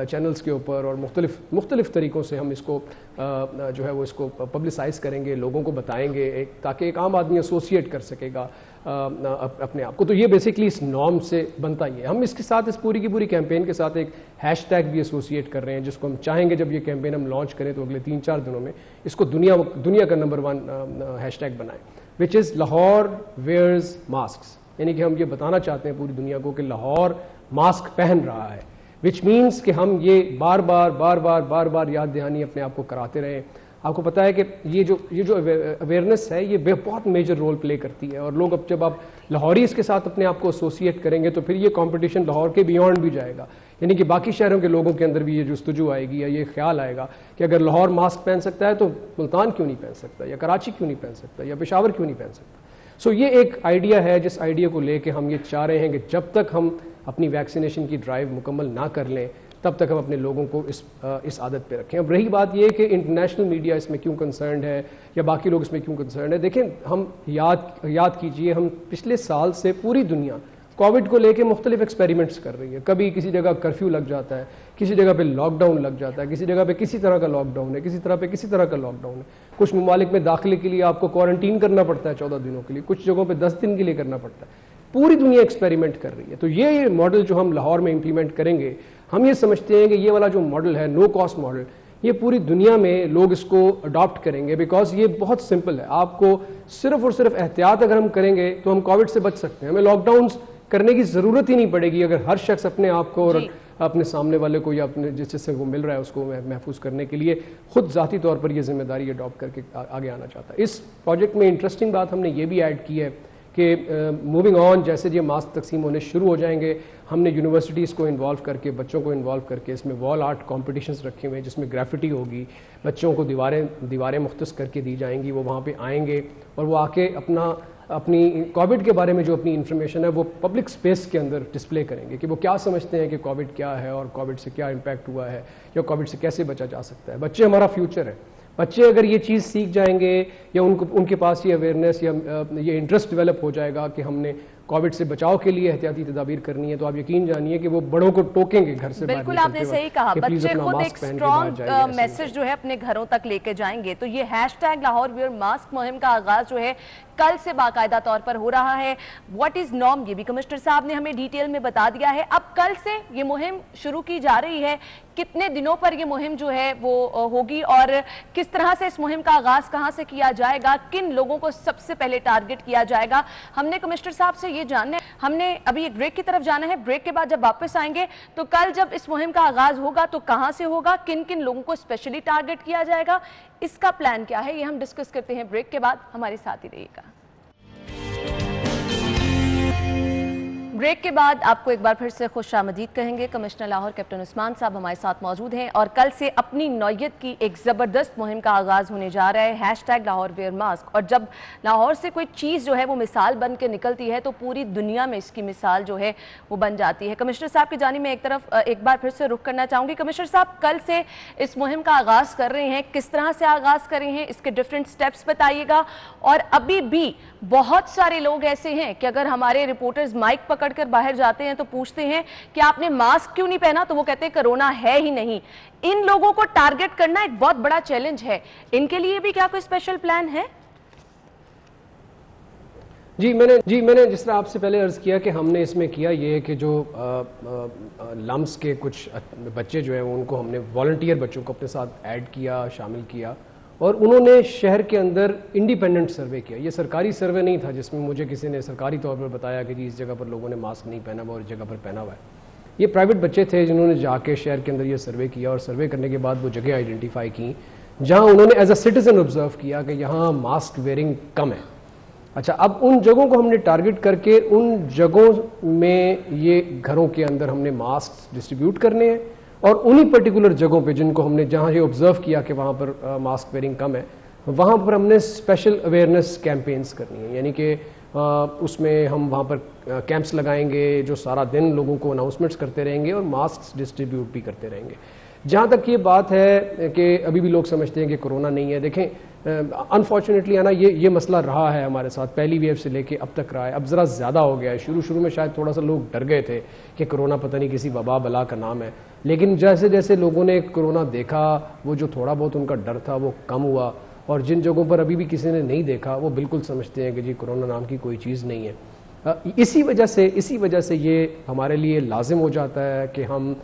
चैनल्स के ऊपर और मुख्तलिफ तरीक़ों से हम इसको जो है वो इसको पब्लिसाइज़ करेंगे, लोगों को बताएंगे ताकि एक आम आदमी एसोसिएट कर सकेगा अपने आप को। तो ये बेसिकली इस नॉर्म से बनता ही है। हम इसके साथ इस पूरी की पूरी कैंपेन के साथ एक हैशटैग भी एसोसिएट कर रहे हैं जिसको हम चाहेंगे जब ये कैंपेन हम लॉन्च करें तो अगले 3-4 दिनों में इसको दुनिया का नंबर 1 हैशटैग बनाएं, which is Lahore wears mask. यानी कि हम ये बताना चाहते हैं पूरी दुनिया को कि लाहौर मास्क पहन रहा है, विच मीन्स कि हम ये बार बार याद दहानी अपने आप को कराते रहें। आपको पता है कि ये जो अवेयरनेस है ये बहुत मेजर रोल प्ले करती है और लोग अब जब आप लाहौरी इसके साथ अपने आप को एसोसिएट करेंगे तो फिर ये कंपटीशन लाहौर के बियॉन्ड भी जाएगा, यानी कि बाकी शहरों के लोगों के अंदर भी ये जुस्तजू आएगी या ये ख्याल आएगा कि अगर लाहौर मास्क पहन सकता है तो मुल्तान क्यों नहीं पहन सकता या कराची क्यों नहीं पहन सकता या पेशावर क्यों नहीं पहन सकता। सो ये एक आइडिया है जिस आइडिया को लेके हम ये चाह रहे हैं कि जब तक हम अपनी वैक्सीनेशन की ड्राइव मुकम्मल ना कर लें तब तक हम अपने लोगों को इस आदत पे रखें। अब रही बात ये कि इंटरनेशनल मीडिया इसमें क्यों कंसर्न्ड है या बाकी लोग इसमें क्यों कंसर्न्ड है, देखें हम याद कीजिए हम पिछले साल से पूरी दुनिया कोविड को लेके मुख्तलिफ एक्सपेरिमेंट्स कर रही है। कभी किसी जगह कर्फ्यू लग जाता है, किसी जगह पे लॉकडाउन लग जाता है, किसी जगह पे किसी तरह का लॉकडाउन है, किसी तरह का लॉकडाउन है। कुछ ममालिक में दाखिले के लिए आपको क्वारंटीन करना पड़ता है 14 दिनों के लिए, कुछ जगहों पे 10 दिन के लिए करना पड़ता है। पूरी दुनिया एक्सपेरिमेंट कर रही है। तो ये मॉडल जो हम लाहौर में इम्प्लीमेंट करेंगे, हम ये समझते हैं कि ये वाला जो मॉडल है नो कॉस्ट मॉडल, ये पूरी दुनिया में लोग इसको अडॉप्ट करेंगे बिकॉज ये बहुत सिंपल है। आपको सिर्फ और सिर्फ एहतियात अगर हम करेंगे तो हम कोविड से बच सकते हैं। हमें लॉकडाउन करने की ज़रूरत ही नहीं पड़ेगी अगर हर शख्स अपने आप को और अपने सामने वाले को या अपने जिससे वो मिल रहा है उसको महफूज करने के लिए खुद ज़ाती तौर पर ये जिम्मेदारी अडॉप्ट करके आगे आना चाहता है। इस प्रोजेक्ट में इंटरेस्टिंग बात हमने ये भी ऐड की है कि मूविंग ऑन जैसे ये मास्क तकसीम होने शुरू हो जाएंगे, हमने यूनिवर्सिटीज़ को इन्वॉल्व करके, बच्चों को इन्वॉल्व करके इसमें वॉल आर्ट कॉम्पिटिशन्स रखे हुए हैं जिसमें ग्राफिटी होगी, बच्चों को दीवारें मुख्तस करके दी जाएंगी, वो वहाँ पे आएंगे और वो आके अपनी कोविड के बारे में जो अपनी इन्फॉर्मेशन है वो पब्लिक स्पेस के अंदर डिस्प्ले करेंगे कि वो क्या समझते हैं कि कोविड क्या है और कोविड से क्या इम्पैक्ट हुआ है या कोविड से कैसे बचा जा सकता है। बच्चे हमारा फ्यूचर है। बच्चे अगर ये चीज़ सीख जाएंगे या उनके पास ये अवेयरनेस या ये इंटरेस्ट डेवलप हो जाएगा कि हमने कोविड से बचाव के लिए एहतियाती तदाबीर करनी है, तो आप यकीन जानिए कि वो बड़ों को टोकेंगे घर से। बिल्कुल आपने सही कहा, बच्चे खुद एक स्ट्रॉन्ग मैसेज जो है अपने घरों तक लेके जाएंगे। तो ये हैशटैग लाहौर वेयर मास्क मुहिम का आगाज जो है कल से बाकायदा तौर पर हो रहा है। व्हाट इज नॉर्म ये भी कमिश्नर साहब ने हमें डिटेल में बता दिया है। अब कल से ये मुहिम शुरू की जा रही है। कितने दिनों पर ये मुहिम जो है वो होगी और किस तरह से इस मुहिम का आगाज कहां से किया जाएगा, किन लोगों को सबसे पहले टारगेट किया जाएगा, हमने कमिश्नर साहब से ये जानना है। हमने अभी एक ब्रेक की तरफ जाना है, ब्रेक के बाद जब वापस आएंगे तो कल जब इस मुहिम का आगाज होगा तो कहां से होगा, किन किन लोगों को स्पेशली टारगेट किया जाएगा, इसका प्लान क्या है, ये हम डिस्कस करते हैं ब्रेक के बाद। हमारे साथ ही रहिएगा। ब्रेक के बाद आपको एक बार फिर से खुश आमदीद कहेंगे। कमिश्नर लाहौर कैप्टन उस्मान साहब हमारे साथ मौजूद हैं और कल से अपनी नौयत की एक ज़बरदस्त मुहिम का आगाज़ होने जा रहा है, हैशटैग लाहौर वेयर मास्क। और जब लाहौर से कोई चीज़ जो है वो मिसाल बन के निकलती है तो पूरी दुनिया में इसकी मिसाल जो है वो बन जाती है। कमिश्नर साहब की जानिब में एक बार फिर से रुख करना चाहूँगी। कमिश्नर साहब, कल से इस मुहिम का आगाज़ कर रहे हैं, किस तरह से आगाज़ कर रहे हैं, इसके डिफरेंट स्टेप्स बताइएगा। और अभी भी बहुत सारे लोग ऐसे हैं कि अगर हमारे रिपोर्टर्स माइक पकड़कर बाहर जाते हैं तो पूछते हैं कि आपने मास्क क्यों नहीं पहना, तो वो कहते हैं कोरोना है ही नहीं। इन लोगों को टारगेट करना एक बहुत बड़ा चैलेंज है, इनके लिए भी क्या कोई स्पेशल प्लान है? जी मैंने जिस तरह आपसे पहले अर्ज किया कि हमने इसमें किया ये कि जो लम्स के कुछ बच्चे जो हैं उनको हमने वॉलंटियर बच्चों को अपने साथ ऐड किया, शामिल किया और उन्होंने शहर के अंदर इंडिपेंडेंट सर्वे किया। ये सरकारी सर्वे नहीं था जिसमें मुझे किसी ने सरकारी तौर पर बताया कि जी इस जगह पर लोगों ने मास्क नहीं पहना हुआ और इस जगह पर पहना हुआ है। ये प्राइवेट बच्चे थे जिन्होंने जाके शहर के अंदर ये सर्वे किया और सर्वे करने के बाद वो जगह आइडेंटिफाई की जहाँ उन्होंने एज अ सिटीजन ऑब्जर्व किया कि यहाँ मास्क वेयरिंग कम है। अच्छा, अब उन जगहों को हमने टारगेट करके उन जगहों में ये घरों के अंदर हमने मास्क डिस्ट्रीब्यूट करने हैं और उन्हीं पर्टिकुलर जगहों पे जिनको हमने जहाँ ये ऑब्जर्व किया कि वहाँ पर मास्क वेयरिंग कम है, वहाँ पर हमने स्पेशल अवेयरनेस कैंपेन्स करनी है। यानी कि उसमें हम वहाँ पर कैंप्स लगाएंगे जो सारा दिन लोगों को अनाउंसमेंट्स करते रहेंगे और मास्क डिस्ट्रीब्यूट भी करते रहेंगे। जहाँ तक ये बात है कि अभी भी लोग समझते हैं कि कोरोना नहीं है, देखें अनफॉर्चुनेटली है ना, ये मसला रहा है हमारे साथ, पहली वेव से लेके अब तक रहा है। अब ज़रा ज़्यादा हो गया है। शुरू में शायद थोड़ा सा लोग डर गए थे कि कोरोना पता नहीं किसी वबा बला का नाम है, लेकिन जैसे जैसे लोगों ने कोरोना देखा वो जो थोड़ा बहुत उनका डर था वो कम हुआ और जिन जगहों पर अभी भी किसी ने नहीं देखा वो बिल्कुल समझते हैं कि जी कोरोना नाम की कोई चीज़ नहीं है। इसी वजह से ये हमारे लिए लाजिम हो जाता है कि हम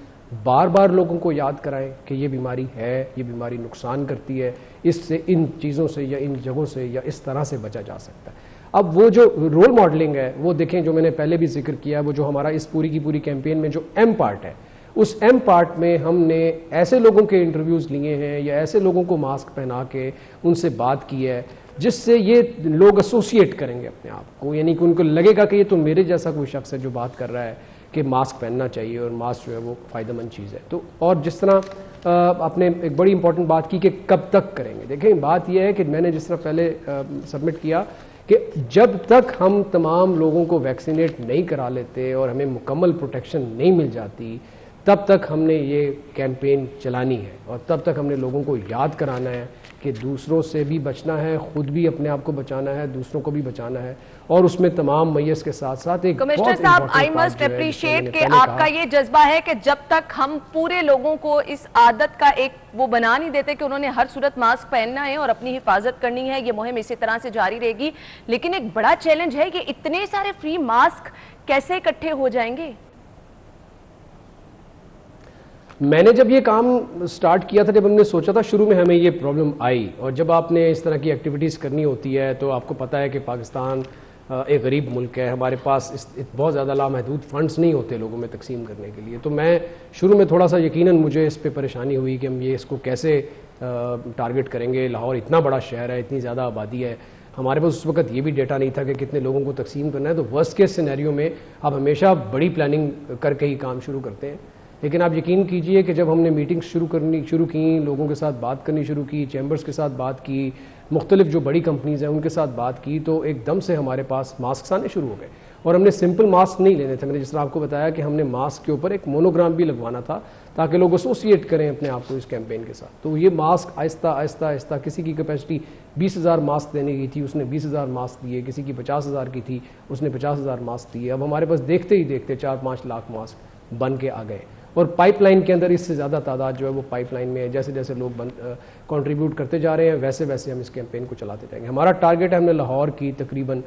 बार बार लोगों को याद कराएं कि ये बीमारी है, ये बीमारी नुकसान करती है, इससे इन चीज़ों से या इन जगहों से या इस तरह से बचा जा सकता है। अब वो जो रोल मॉडलिंग है वो देखें, जो मैंने पहले भी जिक्र किया, वो जो हमारा इस पूरी की पूरी कैंपेन में जो एम पार्ट है, उस एम पार्ट में हमने ऐसे लोगों के इंटरव्यूज़ लिए हैं या ऐसे लोगों को मास्क पहना के उनसे बात की है जिससे ये लोग एसोसिएट करेंगे अपने आप को, यानी कि उनको लगेगा कि ये तो मेरे जैसा कोई शख्स है जो बात कर रहा है कि मास्क पहनना चाहिए और मास्क जो है वो फ़ायदेमंद चीज़ है। तो और जिस तरह आपने एक बड़ी इंपॉर्टेंट बात की कि कब तक करेंगे, देखें बात यह है कि मैंने जिस तरह पहले सबमिट किया कि जब तक हम तमाम लोगों को वैक्सीनेट नहीं करा लेते और हमें मुकम्मल प्रोटेक्शन नहीं मिल जाती, तब तक हमने ये कैंपेन चलानी है और तब तक हमने लोगों को याद कराना है कि दूसरों से भी बचना है, खुद भी अपने आप को बचाना है, दूसरों को भी बचाना है और उसमें तमाम मैयस के साथ साथ एक कमिश्नर साहब, आई मस्ट अप्रिशिएट कि आपका ये जज्बा है कि जब तक हम पूरे लोगों को इस आदत का एक वो बना नहीं देते कि उन्होंने हर सूरत मास्क पहनना है और अपनी हिफाजत करनी है, ये मुहिम इसी तरह से जारी रहेगी। लेकिन एक बड़ा चैलेंज है कि इतने सारे फ्री मास्क कैसे इकट्ठे हो जाएंगे? मैंने जब ये काम स्टार्ट किया था, जब हमने सोचा था, शुरू में हमें ये प्रॉब्लम आई और जब आपने इस तरह की एक्टिविटीज़ करनी होती है तो आपको पता है कि पाकिस्तान एक गरीब मुल्क है, हमारे पास बहुत ज़्यादा लामहदूद फंड्स नहीं होते लोगों में तकसीम करने के लिए। तो मैं शुरू में थोड़ा सा यकीनन मुझे इस पे परेशानी हुई कि हम ये इसको कैसे टारगेट करेंगे। लाहौर इतना बड़ा शहर है, इतनी ज़्यादा आबादी है, हमारे पास उस वक्त ये भी डेटा नहीं था कि कितने लोगों को तकसीम करना है। तो वर्स्ट केस सिनेरियो में आप हमेशा बड़ी प्लानिंग करके ही काम शुरू करते हैं। लेकिन आप यकीन कीजिए कि जब हमने मीटिंग्स शुरू की, लोगों के साथ बात करनी शुरू की, चैम्बर्स के साथ बात की, मुख्तलिफ जो बड़ी कंपनीज़ हैं उनके साथ बात की, तो एकदम से हमारे पास मास्क आने शुरू हो गए। और हमने सिंपल मास्क नहीं लेने थे, मैंने जिस तरह आपको बताया कि हमने मास्क के ऊपर एक मोनोग्राम भी लगवाना था ताकि लोग एसोसिएट करें अपने आप को इस कैंपेन के साथ। तो ये मास्क आहिस्ता आहिस्ता, किसी की कैपेसिटी 20,000 मास्क देने की थी, उसने 20,000 मास्क दिए, किसी की 50,000 की थी, उसने 50,000 मास्क दिए। अब हमारे पास देखते ही देखते 4-5 लाख मास्क बन के आ गए और पाइपलाइन के अंदर इससे ज़्यादा तादाद जो है वो पाइपलाइन में है। जैसे जैसे लोग कंट्रीब्यूट करते जा रहे हैं वैसे वैसे हम इस कैंपेन को चलाते जाएंगे। हमारा टारगेट है हमने लाहौर की तकरीबन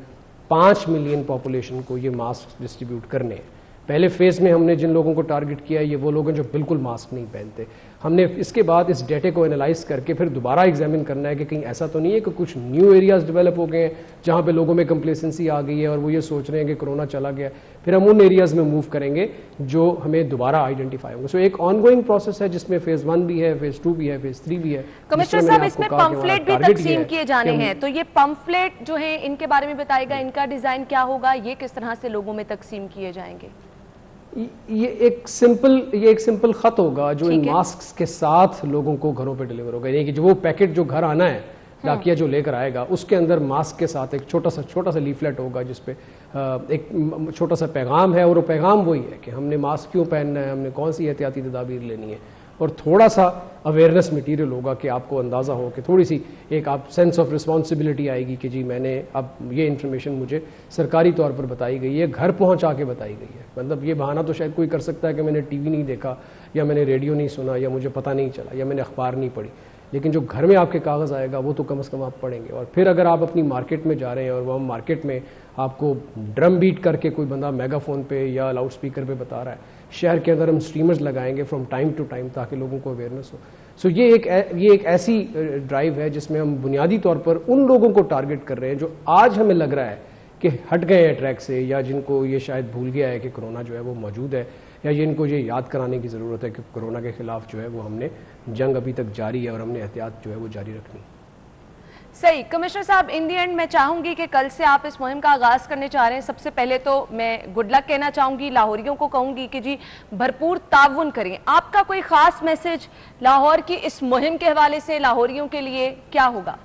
5 मिलियन पॉपुलेशन को ये मास्क डिस्ट्रीब्यूट करने हैं। पहले फेज़ में हमने जिन लोगों को टारगेट किया ये वो लोग हैं जो बिल्कुल मास्क नहीं पहनते। हमने इसके बाद इस डेटे को एनालाइज करके फिर दोबारा एग्जामिन करना है कि कहीं ऐसा तो नहीं है कि कुछ न्यू एरियाज़ डेवलप हो गए हैं जहाँ पे लोगों में कंप्लेसेंसी आ गई है और वो ये सोच रहे हैं कि कोरोना चला गया। फिर हम उन एरियाज़ में मूव करेंगे जो हमें दोबारा आइडेंटिफाई होंगे। सो एक ऑनगोइंग प्रोसेस है जिसमें फेज़ 1 भी है, फेज़ 2 भी है, फेज़ 3 भी है। कमिश्नर साहब, इसमें पंफलेट भी तकसीम किए जाने हैं, तो ये पंफलेट जो है इनके बारे में बताएगा, इनका डिज़ाइन क्या होगा, ये किस तरह से लोगों में तकसीम किए जाएंगे? ये एक सिंपल खत होगा जो इन मास्क के साथ लोगों को घरों पे डिलीवर होगा। यानी कि जो वो पैकेट जो घर आना है डाकिया जो लेकर आएगा उसके अंदर मास्क के साथ एक छोटा सा लीफलेट होगा जिसपे एक छोटा सा पैगाम है, और वो पैगाम वही है कि हमने मास्क क्यों पहनना है, हमने कौन सी एहतियाती तदाबीर लेनी है, और थोड़ा सा अवेयरनेस मटीरियल होगा कि आपको अंदाज़ा हो कि थोड़ी सी एक आप सेंस ऑफ रिस्पॉन्सिबिलिटी आएगी कि जी मैंने अब ये इन्फॉर्मेशन मुझे सरकारी तौर पर बताई गई है, घर पहुंचा के बताई गई है। मतलब ये बहाना तो शायद कोई कर सकता है कि मैंने टीवी नहीं देखा या मैंने रेडियो नहीं सुना या मुझे पता नहीं चला या मैंने अखबार नहीं पढ़ी, लेकिन जो घर में आपके कागज़ आएगा वो तो कम से कम आप पढ़ेंगे। और फिर अगर आप अपनी मार्केट में जा रहे हैं और वह मार्केट में आपको ड्रम बीट करके कोई बंदा मेगाफोन पे या लाउड स्पीकर पे बता रहा है, शहर के अंदर हम स्ट्रीमर्स लगाएंगे फ्रॉम टाइम टू टाइम ताकि लोगों को अवेयरनेस हो। सो ये एक ऐसी ड्राइव है जिसमें हम बुनियादी तौर पर उन लोगों को टारगेट कर रहे हैं जो आज हमें लग रहा है कि हट गए हैं ट्रैक से, या जिनको ये शायद भूल गया है कि कोरोना जो है वो मौजूद है, या जिनको ये याद कराने की ज़रूरत है कि कोरोना के ख़िलाफ़ जो है वो हमने जंग अभी तक जारी है और हमने एहतियात जो है वो जारी रखनी है। सही। कमिश्नर साहब, इन दी एंड मैं चाहूंगी कि कल से आप इस मुहिम का आगाज़ करने चाह रहे हैं। सबसे पहले तो मैं गुड लक कहना चाहूंगी, लाहौरियों को कहूंगी कि जी भरपूर ताउन करें। आपका कोई ख़ास मैसेज लाहौर की इस मुहिम के हवाले से लाहौरियों के लिए क्या होगा?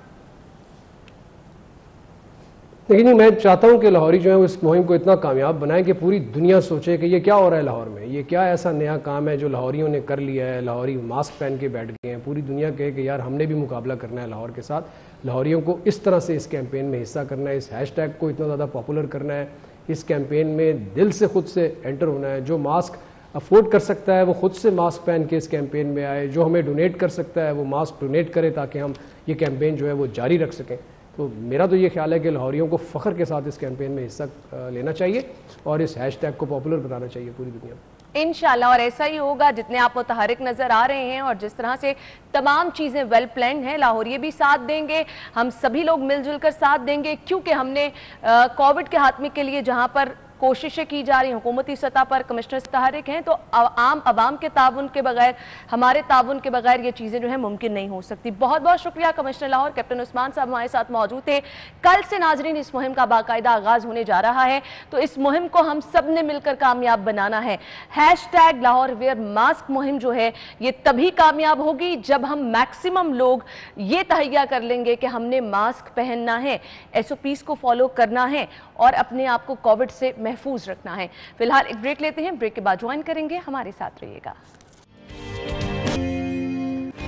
लेकिन मैं चाहता हूं कि लाहौरी जो है इस मुहिम को इतना कामयाब बनाएं कि पूरी दुनिया सोचे कि ये क्या हो रहा है लाहौर में, ये क्या ऐसा नया काम है जो लाहौरियों ने कर लिया है। लाहौरी मास्क पहन के बैठ गए हैं, पूरी दुनिया कहे कि यार हमने भी मुकाबला करना है लाहौर के साथ। लाहौरियों को इस तरह से इस कैंपेन में हिस्सा करना है, इस हैशटैग को इतना ज़्यादा पॉपुलर करना है, इस कैंपेन में दिल से खुद से एंटर होना है। जो मास्क अफोर्ड कर सकता है वो खुद से मास्क पहन के इस कैंपेन में आए, जो हमें डोनेट कर सकता है वो मास्क डोनेट करे ताकि हम ये कैंपेन जो है वो जारी रख सकें। तो मेरा तो ये ख्याल है कि लाहौरियों को फ़ख्र के साथ इस कैंपेन में हिस्सा लेना चाहिए और इस हैशटैग को पॉपुलर बनाना चाहिए पूरी दुनिया में। इंशाल्लाह, और ऐसा ही होगा। जितने आप मुतहरिक नजर आ रहे हैं और जिस तरह से तमाम चीज़ें वेल प्लान्ड हैं, लाहौरिये भी साथ देंगे, हम सभी लोग मिलजुल कर साथ देंगे, क्योंकि हमने कोविड के खात्मे के लिए जहां पर कोशिशें की जा रही हुकूमती सतह पर, कमिश्नर मुतहरिक हैं, तो आम आवाम के ताउन के बगैर, हमारे ताउन के बगैर ये चीज़ें जो है मुमकिन नहीं हो सकती। बहुत बहुत शुक्रिया कमिश्नर लाहौर कैप्टन उस्मान साहब हमारे साथ मौजूद थे। कल से नाजरीन इस मुहिम का बाकायदा आगाज़ होने जा रहा है, तो इस मुहिम को हम सब ने मिलकर कामयाब बनाना है। हैशटैग लाहौर वेयर मास्क मुहिम जो है ये तभी कामयाब होगी जब हम मैक्सिमम लोग ये तहैया कर लेंगे कि हमने मास्क पहनना है, SOPs को फॉलो करना है और अपने आप को कोविड से महफूज रखना है। फिलहाल एक ब्रेक लेते हैं, ब्रेक के बाद ज्वाइन करेंगे, हमारे साथ रहिएगा।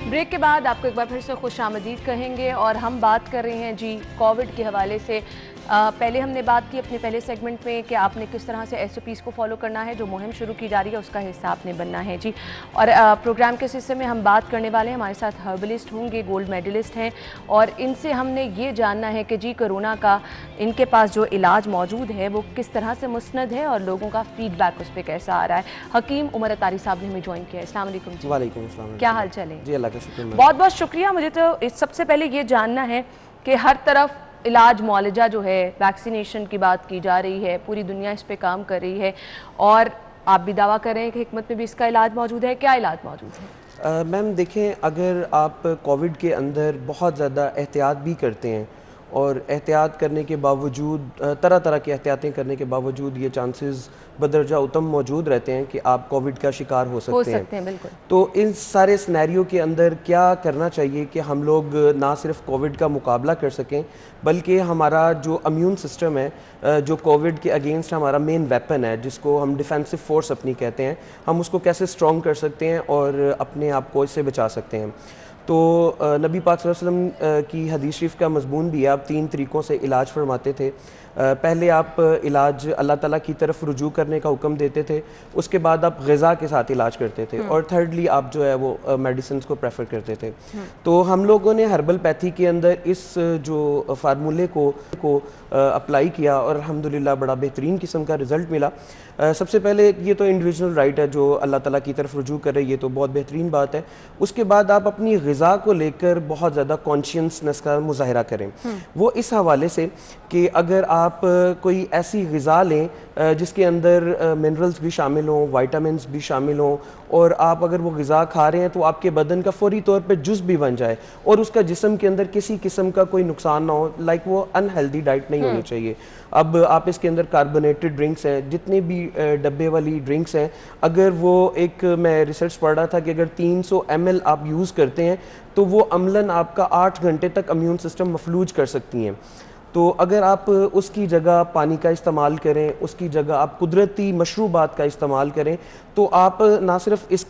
ब्रेक के बाद आपको एक बार फिर से खुश आमदीद कहेंगे और हम बात कर रहे हैं जी कोविड के हवाले से। पहले हमने बात की अपने पहले सेगमेंट में कि आपने किस तरह से SOPs को फॉलो करना है, जो मुहिम शुरू की जा रही है उसका हिस्सा आपने बनना है जी। और प्रोग्राम के हिस्से में हम बात करने वाले हैं, हमारे साथ हर्बलिस्ट होंगे, गोल्ड मेडलिस्ट हैं, और इनसे हमने ये जानना है कि जी कोरोना का इनके पास जो इलाज मौजूद है वो किस तरह से मुस्नद है और लोगों का फीडबैक उस पर कैसा आ रहा है। हकीम उमर अतारी साहब ने हमें ज्वाइन किया है। अस्सलाम वालेकुम जी। वालेकुम अस्सलाम। क्या हाल चाल है? जी अल्लाह का शुक्र। बहुत बहुत शुक्रिया। मुझे तो सबसे पहले ये जानना है कि हर तरफ इलाज मुआलजा जो है, वैक्सीनेशन की बात की जा रही है, पूरी दुनिया इस पे काम कर रही है और आप भी दावा कर रहे हैं कि हिकमत में भी इसका इलाज मौजूद है। क्या इलाज मौजूद है? मैम देखें, अगर आप कोविड के अंदर बहुत ज़्यादा एहतियात भी करते हैं और एहतियात करने के बावजूद, तरह तरह की एहतियातें करने के बावजूद ये चांसेस बदरजा उत्तम मौजूद रहते हैं कि आप कोविड का शिकार हो सकते हैं। बिल्कुल। तो इन सारे सिनेरियो के अंदर क्या करना चाहिए कि हम लोग ना सिर्फ कोविड का मुकाबला कर सकें बल्कि हमारा जो इम्यून सिस्टम है, जो कोविड के अगेंस्ट हमारा मेन वेपन है, जिसको हम डिफेंसिव फोर्स अपनी कहते हैं, हम उसको कैसे स्ट्रॉन्ग कर सकते हैं और अपने आप को इससे बचा सकते हैं। तो नबी पाक सल्लल्लाहु अलैहि वसल्लम की हदीस शरीफ का मज़मून भी है, आप 3 तरीक़ों से इलाज फरमाते थे। پہلے آپ علاج اللہ تعالیٰ کی طرف رجوع کرنے کا حکم دیتے تھے, اس کے بعد آپ غذا کے ساتھ علاج کرتے تھے, اور تھرڈلی آپ جو ہے وہ میڈیسنز کو پریفر کرتے تھے. تو ہم لوگوں نے ہربل پیتھی کے اندر اس جو فارمولے کو اپلائی کیا اور الحمدللہ بڑا بہترین قسم کا رزلٹ ملا. سب سے پہلے یہ تو انڈیویجول رائٹ ہے جو اللہ تعالیٰ کی طرف رجوع کرے, یہ تو بہت بہترین بات ہے. اس کے بعد آپ اپنی غذا کو لے کر بہت زیادہ کانشیسنس کا مظاہرہ کریں, وہ اس حوالے سے کہ اگر آپ کوئی ایسی غذا لیں جس کے اندر منرلز بھی شامل ہوں, وائٹامنز بھی شامل ہوں, اور آپ اگر وہ غذا کھا رہے ہیں تو آپ کے بدن کا فوری طور پہ جز بھی بن جائے اور اس کا جسم کے اندر کسی قسم کا کوئی نقصان نہ ہو, لائک وہ انہیلدی ڈائٹ نہیں ہونی چاہیے. اب آپ اس کے اندر کاربونیٹڈ ڈرنکس ہیں, جتنے بھی ڈبے والی ڈرنکس ہیں, اگر وہ ایک میں ریسرچ پڑھ رہا تھا کہ اگر 300 ml آپ یوز کرتے ہیں تو وہ عملاً آپ کا 8 گھنٹے تک امیون سسٹم مفلوج کر سکتی ہیں. تو اگر آپ اس کی جگہ پانی کا استعمال کریں, اس کی جگہ آپ قدرتی مشروبات کا استعمال کریں, تو آپ نہ صرف اس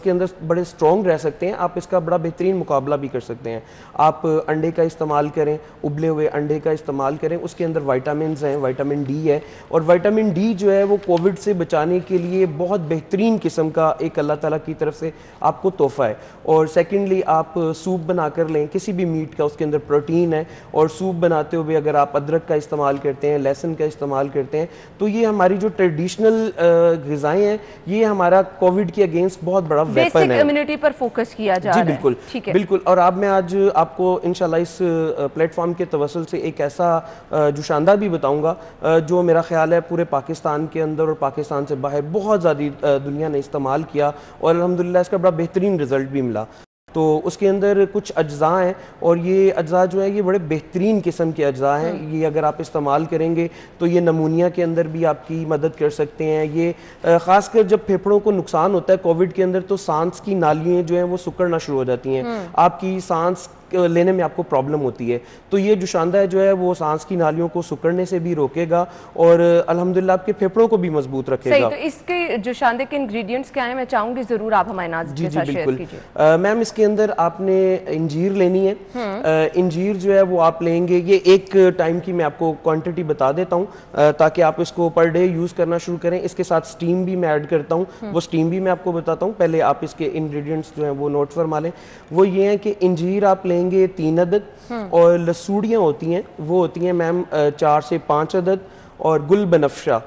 کے اندر بڑے سٹرونگ رہ سکتے ہیں, آپ اس کا بڑا بہترین مقابلہ بھی کر سکتے ہیں. آپ انڈے کا استعمال کریں, ابلے ہوئے انڈے کا استعمال کریں, اس کے اندر وائٹامنز ہیں, وائٹامن ڈی ہے, اور وائٹامن ڈی جو ہے وہ کووڈ سے بچانے کے لیے بہت بہترین قسم کا ایک اللہ تعالیٰ کی طرف سے آپ کو تحفہ ہے. اور سیکنڈلی آپ سوپ بنا کر لیں کسی بھی میٹ کا, اس کے اندر پروٹین ہے, اور سوپ بناتے ہوئے اگر آپ ادرک کا استعمال کرتے ہیں, لہسن کا استعمال کرتے ہیں, تو یہ ہماری جو ٹریڈیشنل غذائیں ہیں یہ ہمارا کووڈ کے اگینسٹ بہت بڑا ویپن ہے. بیسک امیونٹی پر فوکس کیا جا رہا ہے. جی بالکل, بالکل. اور اب میں آج آپ کو انشاءاللہ اس پلیٹ فارم کے توسل سے ایک ایسا جوشاندہ بھی بتاؤں گا جو میرا خیال ہے پورے پاکستان کے اندر اور پاکستان سے باہر بہت زیادہ دنیا نے استعمال کیا, اور الحمدللہ اس کا بڑا بہترین رزلٹ بھی ملا. تو اس کے اندر کچھ اجزاء ہیں, اور یہ اجزاء جو ہے یہ بڑے بہترین قسم کے اجزاء ہیں. یہ اگر آپ استعمال کریں گے تو یہ نمونیا کے اندر بھی آپ کی مدد کر سکتے ہیں. یہ خاص کر جب پھیپھڑوں کو نقصان ہوتا ہے کووڈ کے اندر, تو سانس کی نالیاں جو ہیں وہ سکڑنا شروع ہو جاتی ہیں, آپ کی سانس لینے میں آپ کو پرابلم ہوتی ہے. تو یہ جوشاندہ جو ہے وہ سانس کی نالیوں کو سکڑنے سے بھی روکے گا, اور الحمدللہ آپ کے پھیپھڑوں کو بھی مضبوط رکھے گا. صحیح. تو اس کے جوشاندے کے انگریڈینٹس کیا ہیں, میں چاہوں گی ضرور آپ ہمارے ناظرین کے ساتھ شیئر کیجیے. میم اس کے اندر آپ نے انجیر لینی ہے. انجیر جو ہے وہ آپ لیں گے, یہ ایک ٹائم کی میں آپ کو کوانٹٹی بتا دیتا ہوں تاکہ آپ اس کو پر ڈے یوز کرنا شروع کریں. اس کے ساتھ سٹیم بھی میں ایڈ کرتا ہوں, وہ سٹیم بھی میں آپ کو بتاتا ہوں. پہلے آپ اس کے انگریڈینٹس جو ہیں وہ نوٹ فرما لیں. وہ یہ ہیں کہ انجیر آپ لیں گے 3 عدد, اور لسوڑیاں ہوتی ہیں وہ ہوتی ہیں میم 4 سے 5 عدد, اور گل بنفشہ.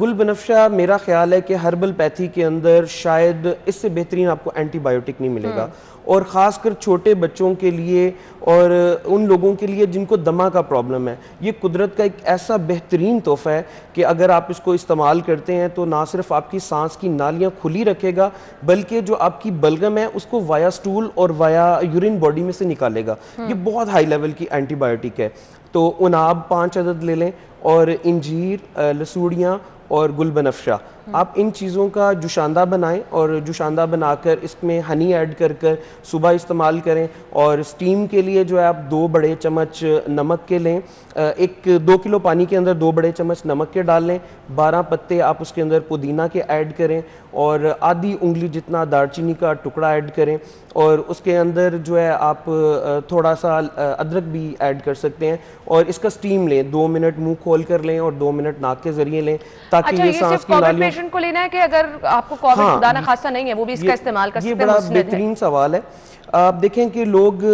گل بنفشہ میرا خیال ہے کہ ہربل پیتھی کے اندر شاید اس سے بہترین آپ کو اینٹی بائیوٹک نہیں ملے گا, اور خاص کر چھوٹے بچوں کے لیے اور ان لوگوں کے لیے جن کو دمہ کا پرابلم ہے, یہ قدرت کا ایک ایسا بہترین تحفہ ہے کہ اگر آپ اس کو استعمال کرتے ہیں تو نہ صرف آپ کی سانس کی نالیاں کھلی رکھے گا, بلکہ جو آپ کی بلغم ہے اس کو وایا سٹول اور وایا یورین باڈی میں سے نکالے گا. یہ بہت ہائی لیول کی اینٹی بائیوٹک ہے. تو اناب 5 عدد لے لیں, اور انجیر, لسوڑیاں اور گل بنفشہ, آپ ان چیزوں کا جوشاندہ بنائیں, اور جوشاندہ بنا کر اس میں ہنی ایڈ کر کر صبح استعمال کریں. اور سٹیم کے لیے جو ہے آپ 2 بڑے چمچ نمک کے لیں, 2 کلو پانی کے اندر 2 بڑے چمچ نمک کے ڈال لیں. 12 پتے آپ اس کے اندر پودینہ کے ایڈ کریں, اور آدھی انگلی جتنا دار چینی کا ٹکڑا ایڈ کریں, اور اس کے اندر جو ہے آپ تھوڑا سا ادرک بھی ایڈ کر سکتے ہیں, اور اس کا سٹیم لیں. 2 منٹ منہ کھول کر لیں اور 2 منٹ ناک کے ذریعے لیں, تاکہ یہ سانس کی نالیوں کو لینا ہے کہ اگر آپ کو کووڈ خدا نہ خاصا نہیں ہے وہ بھی اس کا استعمال کر سکتے ہیں. یہ بڑا بہترین سوال ہے. آپ دیکھیں کہ لوگ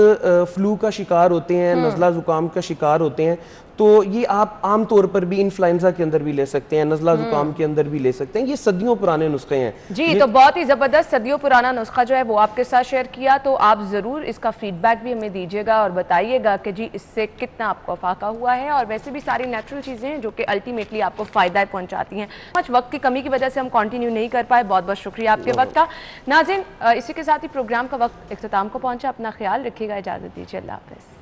فلو کا شکار ہوتے ہیں, نزلہ زکام کا شکار ہوتے ہیں, تو یہ آپ عام طور پر بھی انفلائنزا کے اندر بھی لے سکتے ہیں, نزلہ زکام کے اندر بھی لے سکتے ہیں. یہ صدیوں پرانے نسخے ہیں. جی تو بہت ہی زبردست صدیوں پرانا نسخہ جو ہے وہ آپ کے ساتھ شیئر کیا, تو آپ ضرور اس کا فیڈ بیک بھی ہمیں دیجیے گا اور بتائیے گا کہ جی اس سے کتنا آپ کو افاقہ ہوا ہے. اور ویسے بھی ساری نیچرل چیزیں ہیں جو کہ الٹیمیٹلی آپ کو فائدہ پہنچاتی ہیں. کچھ وقت کی کمی کی وجہ سے ہم کنٹینیو نہیں کر پائے, بہت بہت شکریہ آپ کے وقت کا. ناظرین اسی کے ساتھ ہی پروگرام کا وقت اختتام کو پہنچا. اپنا خیال رکھیے گا, اجازت دیجیے, اللہ حافظ.